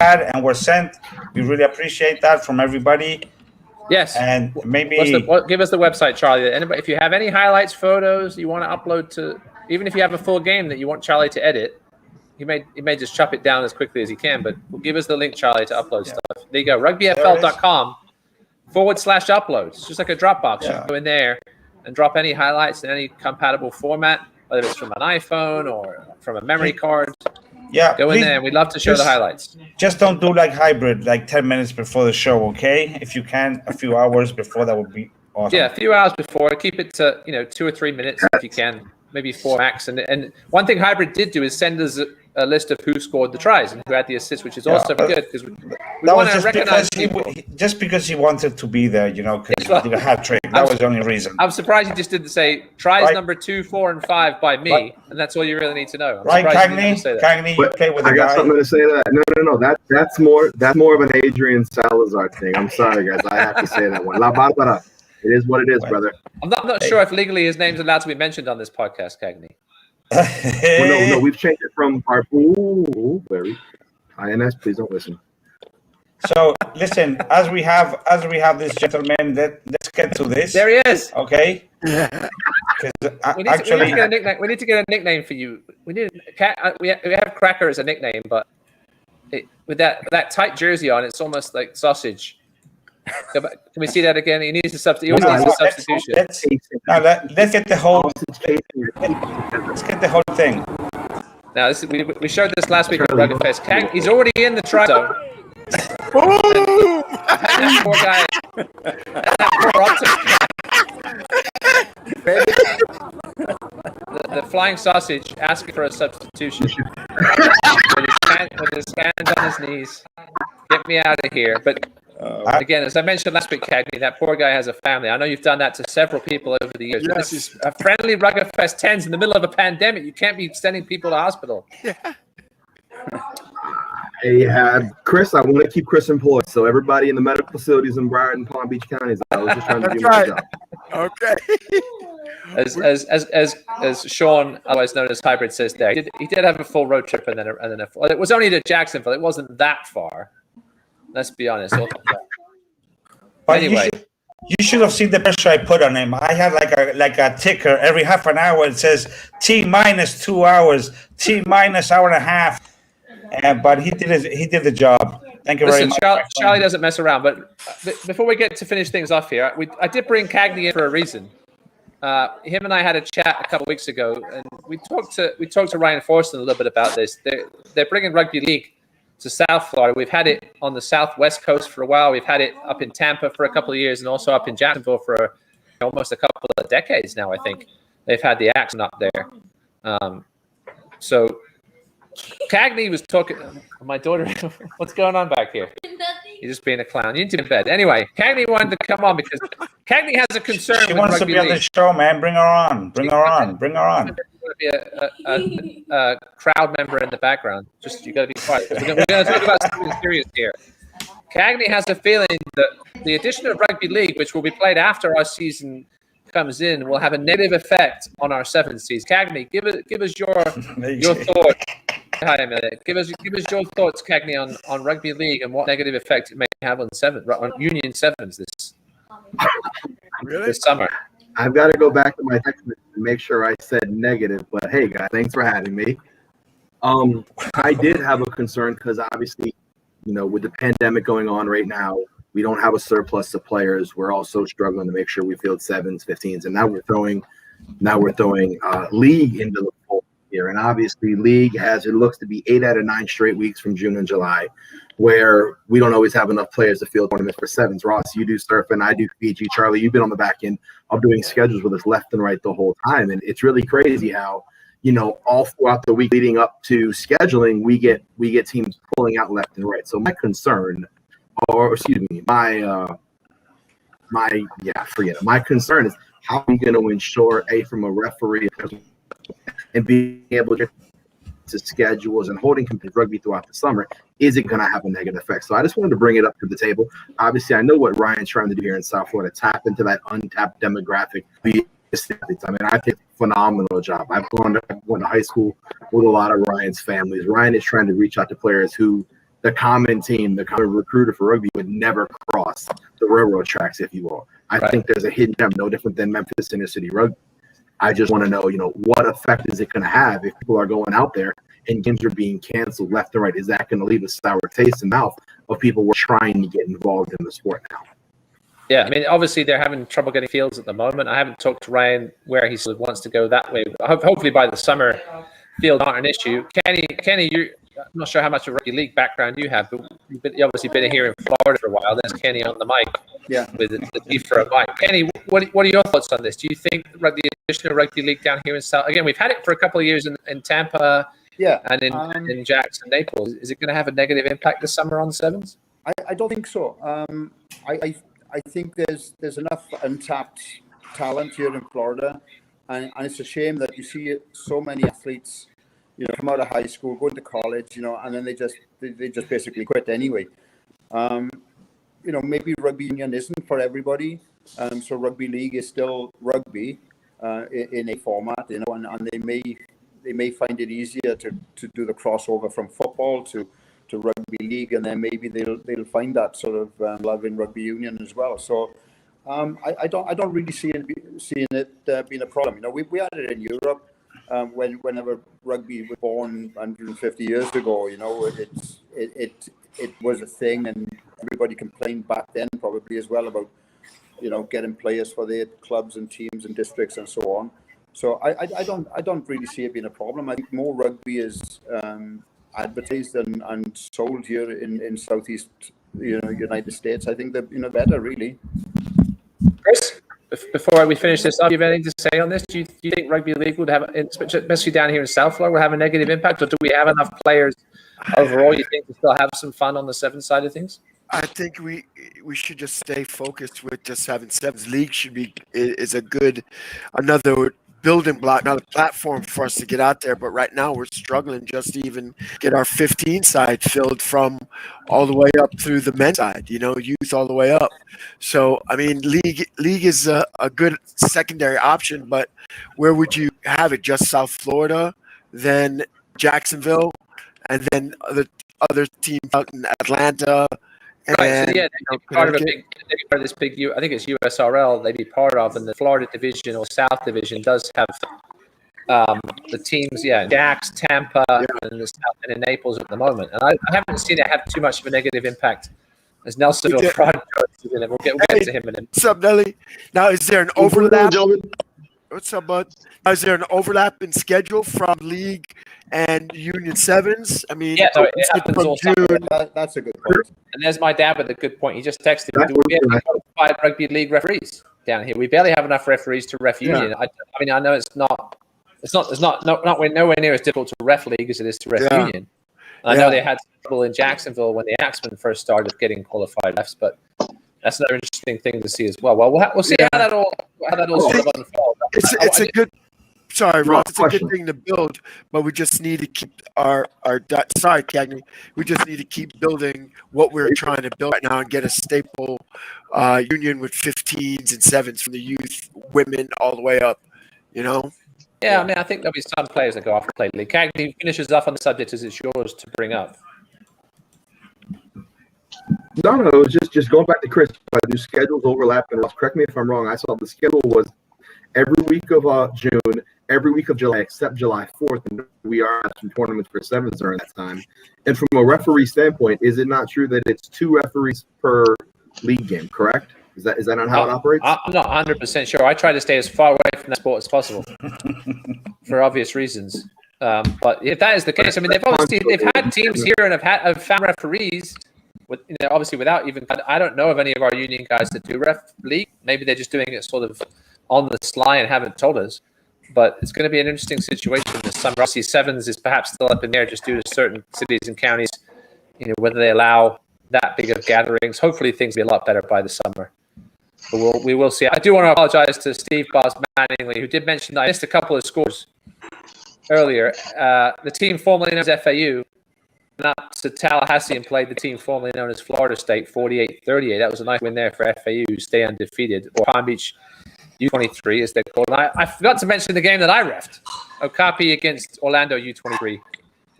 had and were sent. We really appreciate that from everybody. Yes. And maybe give us the website, Charlie. Anybody, if you have any highlights, photos you want to upload to, even if you have a full game that you want Charlie to edit, he may just chop it down as quickly as he can, but give us the link, Charlie, to upload stuff. There you go. rugbyfl.com/upload. It's just like a Dropbox. You go in there and drop any highlights in any compatible format, whether it's from an iPhone or from a memory card. Yeah, go in there, and we'd love to show the highlights. Just don't do like hybrid, like 10 minutes before the show, okay? If you can, a few hours before, that would be awesome. Yeah, a few hours before. Keep it to 2 or 3 minutes if you can, maybe 4 max. And one thing hybrid did do is send us a list of who scored the tries and who had the assists, which is also good because we want to recognize people. Just because he wanted to be there, because he did a hat trick. That was the only reason. I'm surprised you just didn't say tries number 2, 4, and 5 by me, and that's all you really need to know. Right, Cagney, you play with I the got guy. something to say to that. No. That's more of an Adrian Salazar thing. I'm sorry, guys. I have to say that one. La Barbara. It is what it is, brother. I'm not sure if legally his name's allowed to be mentioned on this podcast, Cagney. Well, no, we've changed it from very INS. Please don't listen. So listen, as we have this gentleman, let's get to this. There he is. Okay. We need to get a nickname for you. We have Cracker as a nickname, but with that tight jersey on, it's almost like sausage. Can we see that again? He needs a substitution. Let's get the whole. Let's get the whole thing. Now, we showed this last week at Rugby Fest. He's already in the try zone. That poor guy. The flying sausage asking for a substitution. with his hands on his knees. Get me out of here. But again, as I mentioned last week, Cagney, that poor guy has a family. I know you've done that to several people over the years. Yes. But this is a friendly Rugby Fest 10s in the middle of a pandemic. You can't be sending people to hospital. Yeah. Hey, Chris, I want to keep Chris employed. So everybody in the medical facilities in Broward and Palm Beach counties, I was just trying to do my job. Okay. As Sean, otherwise known as Hybrid, says there, he did have a full road trip and then it was only to Jacksonville. It wasn't that far. Let's be honest. But anyway, you should have seen the pressure I put on him. I had like a ticker every half an hour. It says T-2 hours, T-1.5 hours. But he did the job. Thank you very much. Charlie doesn't mess around. But before we get to finish things off here, I did bring Cagney in for a reason. Him and I had a chat a couple of weeks ago, and we talked to Ryan Forston a little bit about this. They're bringing rugby league to South Florida. We've had it on the Southwest coast for a while. We've had it up in Tampa for a couple of years, and also up in Jacksonville for almost a couple of decades now. I think they've had the action up there. So Cagney was talking. My daughter, what's going on back here? You're just being a clown. You need to be in bed. Anyway, Cagney wanted to come on because Cagney has a concern. She wants to be on the show, man. Bring her on. Bring her on. Bring her on. Be a crowd member in the background. Just you got to be quiet. We're going to talk about something serious here. Cagney has a feeling that the addition of rugby league, which will be played after our season comes in, will have a negative effect on our 7 seeds. Cagney, give us your thoughts. Hi, Amelia. Give us your thoughts, Cagney, on rugby league and what negative effect it may have on Union Sevens this summer. I've got to go back to my text and make sure I said negative, but hey, guys, thanks for having me. I did have a concern because obviously, with the pandemic going on right now, we don't have a surplus of players. We're also struggling to make sure we field 7s, 15s, and now we're throwing league into the fold here. And obviously, league it looks to be 8 out of 9 straight weeks from June and July, where we don't always have enough players to field tournaments for 7s. Ross, you do surfing, I do Fiji. Charlie, you've been on the back end of doing schedules with us left and right the whole time. And it's really crazy how, all throughout the week leading up to scheduling, we get teams pulling out left and right. So my concern, my concern is how are we going to ensure, from a referee and being able to schedules and holding competitive rugby throughout the summer, is it going to have a negative effect? So I just wanted to bring it up to the table. Obviously, I know what Ryan's trying to do here in South Florida, tap into that untapped demographic. I mean, I think phenomenal job. I went to high school with a lot of Ryan's families. Ryan is trying to reach out to players who the common recruiter for rugby would never cross the railroad tracks, if you will. I think there's a hidden gem, no different than Memphis Inner City Rugby. I just want to know, what effect is it going to have if people are going out there and games are being canceled left and right? Is that going to leave a sour taste in the mouth of people who are trying to get involved in the sport now? Yeah, I mean, obviously they're having trouble getting fields at the moment. I haven't talked to Ryan where he wants to go that way. Hopefully by the summer, fields aren't an issue. Kenny, I'm not sure how much of a rugby league background you have, but you've obviously been here in Florida for a while. There's Kenny on the mic. Yeah. With the T-Fro mic. Kenny, what are your thoughts on this? Do you think the addition of rugby league down here in South? Again, we've had it for a couple of years in Tampa. Yeah. And in Jackson, Naples. Is it going to have a negative impact this summer on 7s? I don't think so. I think there's enough untapped talent here in Florida, and it's a shame that you see so many athletes, come out of high school, go into college, and then they just basically quit anyway. Maybe rugby union isn't for everybody, so rugby league is still rugby in a format, and they may find it easier to do the crossover from football to rugby league, and then maybe they'll find that sort of love in rugby union as well. So I don't really see it being a problem. We had it in Europe whenever rugby was born 150 years ago. It was a thing, and everybody complained back then probably as well about getting players for their clubs and teams and districts and so on. So I don't really see it being a problem. I think more rugby is advertised and sold here in Southeast United States. I think that better really. Chris, before we finish this up, do you have anything to say on this? Do you think rugby league would have, especially down here in South Florida, will have a negative impact, or do we have enough players overall? You think to still have some fun on the 7 side of things? I think we should just stay focused with just having 7s. League is a good another building block, another platform for us to get out there. But right now we're struggling just to even get our 15 side filled from all the way up through the men's side, youth all the way up. So, I mean, league is a good secondary option, but where would you have it? Just South Florida, then Jacksonville, and then other teams out in Atlanta. Right, so yeah, they'd be part of this big, I think it's USRL, they'd be part of, and the Florida division or South division does have the teams, Jacks, Tampa, and the South, and in Naples at the moment. And I haven't seen it have too much of a negative impact as Nelsonville Pride. We'll get to him in a minute. What's up, Nelly? Now, is there an overlap? What's up, bud? Is there an overlap in schedule from league and Union Sevens? I mean, yeah, so it happens from all June. That's a good point. And there's my dad with a good point. He just texted me. We have qualified rugby league referees down here. We barely have enough referees to ref Union. I mean, I know it's nowhere near as difficult to ref league as it is to ref Union. And I know they had trouble in Jacksonville when the Axemen first started getting qualified refs, but that's another interesting thing to see as well. Well, we'll see how that all sort of unfolds. It's a good. Sorry, Ross. It's a good thing to build, but we just need to keep our. Sorry, Cagney. We just need to keep building what we're trying to build right now and get a staple union with 15s and 7s from the youth, women, all the way up. You know. Yeah, I mean, I think there'll be some players that go off and play league. Cagney finishes off on the subject as it's yours to bring up. No, it was just going back to Chris. Do schedules overlap? And correct me if I'm wrong. I saw the schedule was every week of June, every week of July, except July 4th, and we are at some tournaments for 7s during that time. And from a referee standpoint, is it not true that it's 2 referees per league game? Correct? Is that not how it operates? I'm not 100% sure. I try to stay as far away from that sport as possible for obvious reasons. But if that is the case, I mean, they've had teams here and have found referees. With, obviously, without even, I don't know of any of our union guys that do ref league. Maybe they're just doing it sort of on the sly and haven't told us. But it's going to be an interesting situation this summer. Obviously, 7s is perhaps still up in there just due to certain cities and counties, whether they allow that big of gatherings. Hopefully, things will be a lot better by the summer. But we will see. I do want to apologize to Steve Boss Manningly, who did mention that I missed a couple of scores earlier. The team formerly known as FAU up to Tallahassee and played the team formerly known as Florida State 48-38. That was a nice win there for FAU, who stay undefeated. Or Palm Beach U23, as they're called. And I forgot to mention the game that I refed. Okapi against Orlando U23.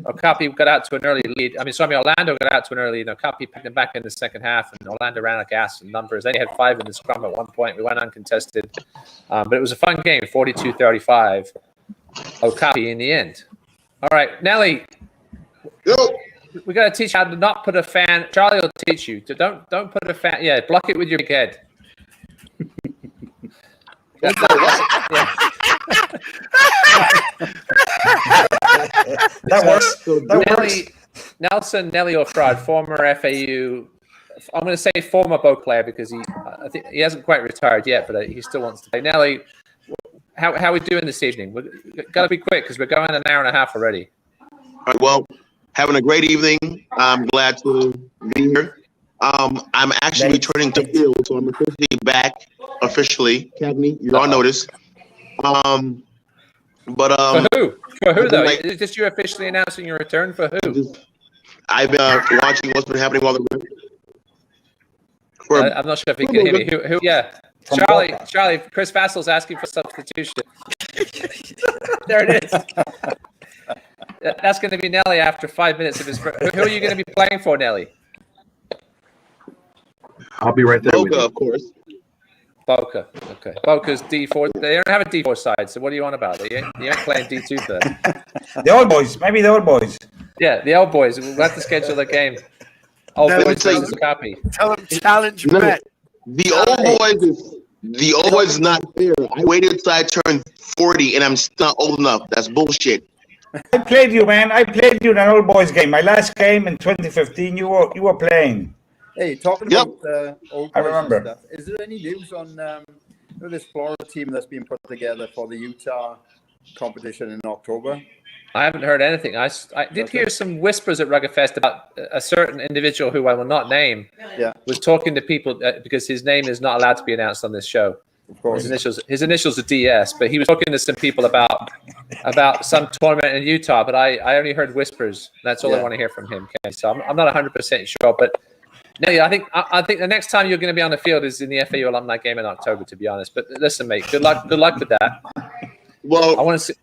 Okapi got out to an early lead. Orlando got out to an early lead. Okapi picked them back in the second half, and Orlando ran a gas in numbers. They had 5 in the scrum at one point. We went uncontested. But it was a fun game, 42-35. Okapi in the end. All right, Nelly. Yo. We got to teach you how to not put a fan. Charlie will teach you to don't put a fan. Yeah, block it with your big head. That works. Nelly O'Fraud, former FAU. I'm going to say former bow player because I think he hasn't quite retired yet, but he still wants to play. Nelly, how are we doing this evening? We've got to be quick because we're going an hour and a half already. All right, well, having a great evening. I'm glad to be here. I'm actually returning to field, so I'm officially back. Officially, Cagney, you're on notice. For who? For who though? Is this you officially announcing your return? For who? I've been watching what's been happening while the. I'm not sure if he can hear me. Who? Yeah, Charlie. Chris Vassal's asking for substitution. There it is. That's going to be Nelly after 5 minutes of his. Who are you going to be playing for, Nelly? I'll be right there. Boca, of course. Boca. Okay. Boca's D4. They don't have a D4 side, so what are you on about? You ain't playing D2 for them. The old boys. Maybe the old boys. Yeah, the old boys. We'll have to schedule the game. Old boys versus Copy. Tell them challenge bet. The old boys is not fair. I waited until I turned 40 and I'm still not old enough. That's bullshit. I played you, man. I played you in an old boys game. My last game in 2015, you were playing. Hey, talking about old boys I remember. And stuff, is there any news on this Florida team that's being put together for the Utah competition in October? I haven't heard anything. I did hear some whispers at Ruggerfest about a certain individual who I will not name was talking to people because his name is not allowed to be announced on this show. Of course. His initials are DS, but he was talking to some people about some tournament in Utah, but I only heard whispers. That's all I want to hear from him, Kenny. So I'm not 100% sure, but no, I think the next time you're going to be on the field is in the FAU alumni game in October, to be honest. But listen, mate, good luck with that. Well, I want to see.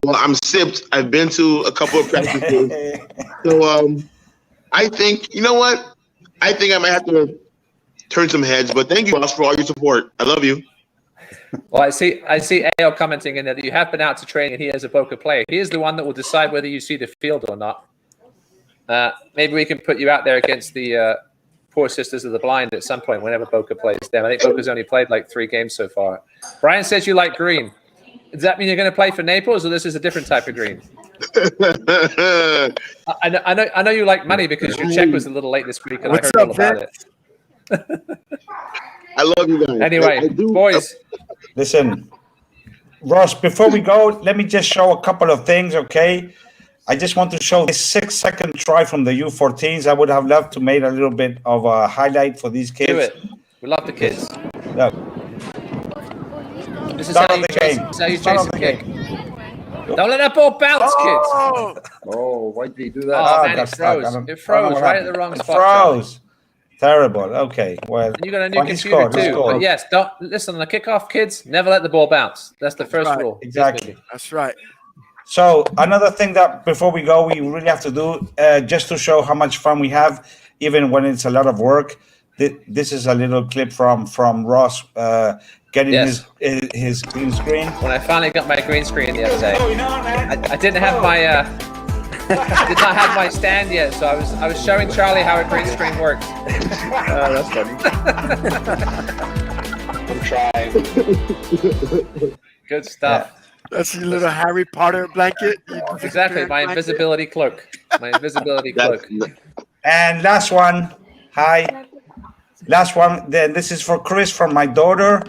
I'm sipped. I've been to a couple of practices, so I think you know what? I think I might have to turn some heads. But thank you, Ross, for all your support. I love you. Well, I see AL commenting in there that you have been out to training and he is a Boca player. He is the one that will decide whether you see the field or not. Maybe we can put you out there against the Poor Sisters of the Blind at some point whenever Boca plays them. I think Boca's only played like 3 games so far. Brian says you like green. Does that mean you're going to play for Naples, or this is a different type of green? I know you like money because your check was a little late this week, and What's I heard up, all about it. I love you guys. Anyway, I do. boys. Listen, Ross, before we go, let me just show a couple of things, okay? I just want to show this 6-second try from the U14s. I would have loved to make a little bit of a highlight for these kids. Do it. We love the kids. Look. This is how you chase a kick. Don't let that ball bounce, kids. Oh, why did he do that? Oh, man, it froze. It froze right at the wrong spot. Froze. Terrible. Okay, well. And you got a new computer too. But yes, don't listen on the kickoff, kids. Never let the ball bounce. That's the first rule. Exactly. That's right. So another thing that before we go, we really have to do, just to show how much fun we have, even when it's a lot of work. This is a little clip from Ross getting his green screen. When I finally got my green screen the other day, I didn't have my I did not have my stand yet, so I was showing Charlie how a green screen works. That's funny. I'm trying. Good stuff. That's your little Harry Potter blanket. Exactly, my invisibility cloak. My invisibility cloak. And last one. Hi. Last one. Then this is for Chris from my daughter.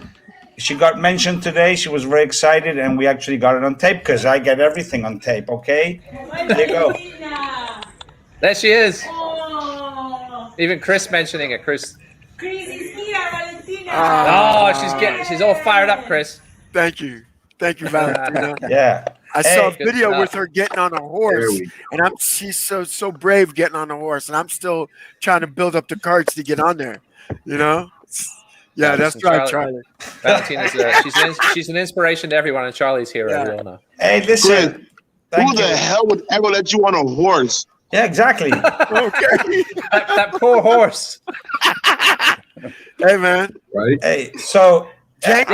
She got mentioned today. She was very excited, and we actually got it on tape because I get everything on tape. Okay, there you go. There she is. Oh. Even Chris mentioning it. Chris. Chris is here, Valentina. Oh, she's all fired up, Chris. Thank you, Valentina. Yeah. I saw a video with her getting on a horse, and she's so brave getting on a horse, and I'm still trying to build up the courage to get on there. You know. Yeah, that's right, Charlie. Valentina's she's an inspiration to everyone, and Charlie's here. Yeah. We all know. Hey, listen. Who the hell would ever let you on a horse? Yeah, exactly. Okay. that poor horse. Hey, man. Right. Hey, so I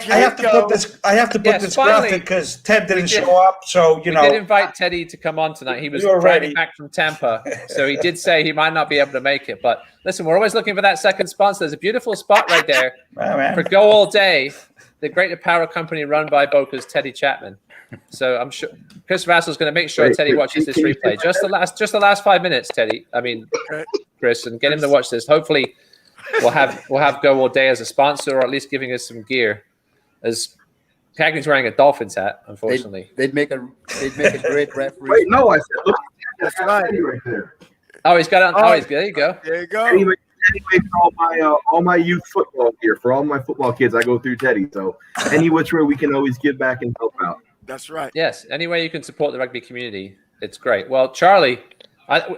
have to put this. I have to put this graphic because Ted didn't show up. So we did invite Teddy to come on tonight. He was driving back from Tampa, so he did say he might not be able to make it. But listen, we're always looking for that second sponsor. There's a beautiful spot right there for Go All Day, the great apparel company run by Boca's Teddy Chapman. So I'm sure Chris Vassal's going to make sure Teddy watches this replay. Just the last 5 minutes, Teddy. I mean, Chris, and get him to watch this. Hopefully. We'll have Go All Day as a sponsor, or at least giving us some gear. As Cagney's wearing a Dolphins hat, unfortunately. They'd make a great referee. Wait, no, I said look, that's right there. Oh, he's got it. Oh, there you go. There you go. Anyway, for all my youth football gear, for all my football kids, I go through Teddy. So any which way we can always give back and help out. That's right. Yes, any way you can support the rugby community, it's great. Well, Charlie,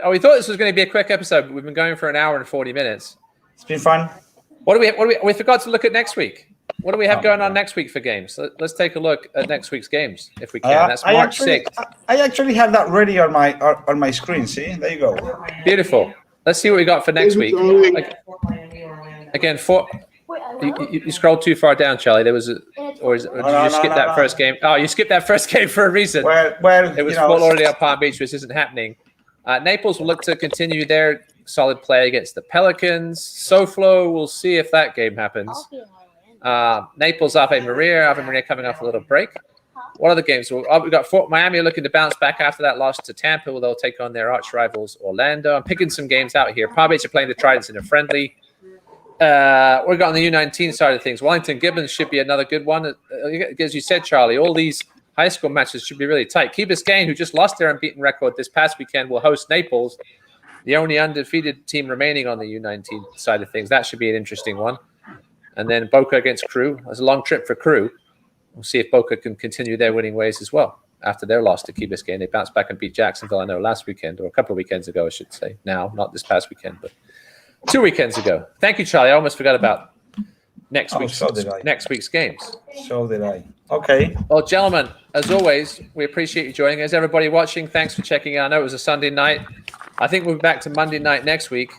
we thought this was going to be a quick episode, but we've been going for an hour and 40 minutes. It's been fun. We forgot to look at next week. What do we have going on next week for games? Let's take a look at next week's games if we can. That's March 6th. I actually have that ready on my screen. See, there you go. Beautiful. Let's see what we got for next week. Again, you scrolled too far down, Charlie. There was did you skip that first game? Oh, you skipped that first game for a reason. Well, it was Fort Lauderdale Palm Beach, which isn't happening. Naples will look to continue their solid play against the Pelicans. SoFlo, we'll see if that game happens. Naples, Ave Maria coming off a little break. What other games? We've got Fort Miami looking to bounce back after that loss to Tampa, where they'll take on their arch rivals Orlando. I'm picking some games out here. Palm Beach are playing the Tridents in a friendly. We've got on the U19 side of things. Wellington Gibbons should be another good one. As you said, Charlie, all these high school matches should be really tight. Key Biscayne, who just lost their unbeaten record this past weekend, will host Naples, the only undefeated team remaining on the U19 side of things. That should be an interesting one. And then Boca against Crew. That's a long trip for Crew. We'll see if Boca can continue their winning ways as well. After their loss to Key Biscayne, they bounced back and beat Jacksonville, I know, last weekend, or a couple of weekends ago, I should say. Now, not this past weekend, but 2 weekends ago. Thank you, Charlie. I almost forgot about next week's games. So did I. Okay. Well, gentlemen, as always, we appreciate you joining us. Everybody watching, thanks for checking out. I know it was a Sunday night. I think we'll be back to Monday night next week.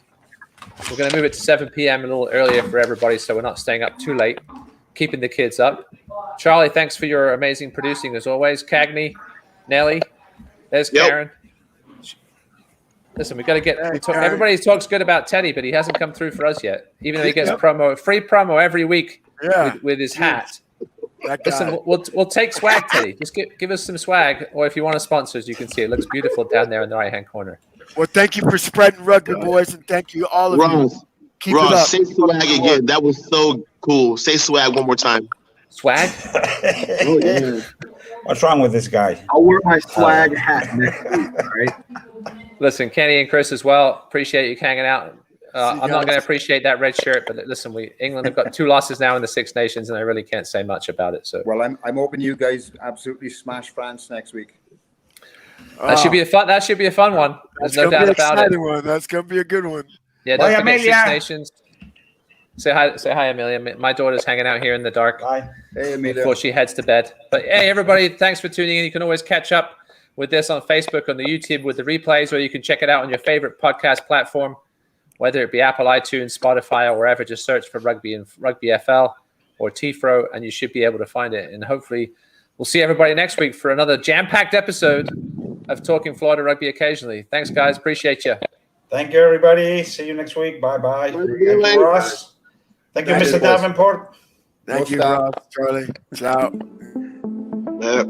We're going to move it to 7 p.m. a little earlier for everybody, so we're not staying up too late, keeping the kids up. Charlie, thanks for your amazing producing as always. Cagney, Nelly, there's Karen. Listen, we got to get. Everybody talks good about Teddy, but he hasn't come through for us yet. Even though he gets free promo every week with his hat. That guy. Listen, we'll take swag, Teddy. Just give us some swag, or if you want to sponsor us, you can see it looks beautiful down there in the right-hand corner. Well, thank you for spreading rugby, boys, and thank you all of you. Keep it up. Say swag again. That was so cool. Say swag one more time. Swag? Oh, yeah. What's wrong with this guy? I'll wear my swag hat next week, all right? Listen, Kenny and Chris as well. Appreciate you hanging out. I'm not guys. going to appreciate that red shirt, but listen, England have got 2 losses now in the Six Nations, and I really can't say much about it. So, Well, I'm hoping you guys absolutely smash France next week. that should be a fun. That should be a fun one. There's no doubt about it. One. That's gonna be a good one. Yeah, Bye, don't forget Amelia. Six Nations. Say hi, Amelia. My daughter's hanging out here in the dark Bye. Hey, Amelia. before she heads to bed. But hey, everybody, thanks for tuning in. You can always catch up with this on Facebook, on the YouTube with the replays, or you can check it out on your favorite podcast platform, whether it be Apple, iTunes, Spotify, or wherever. Just search for Rugby and Rugby FL or TFRO, and you should be able to find it. And hopefully, we'll see everybody next week for another jam-packed episode of Talking Florida Rugby Occasionally. Thanks, guys. Appreciate you. Thank you, everybody. See you next week. Bye-bye. Thank you, Ross. Thank you, Mr. Davenport. Thank you, Ross, Charlie. Ciao. Yeah.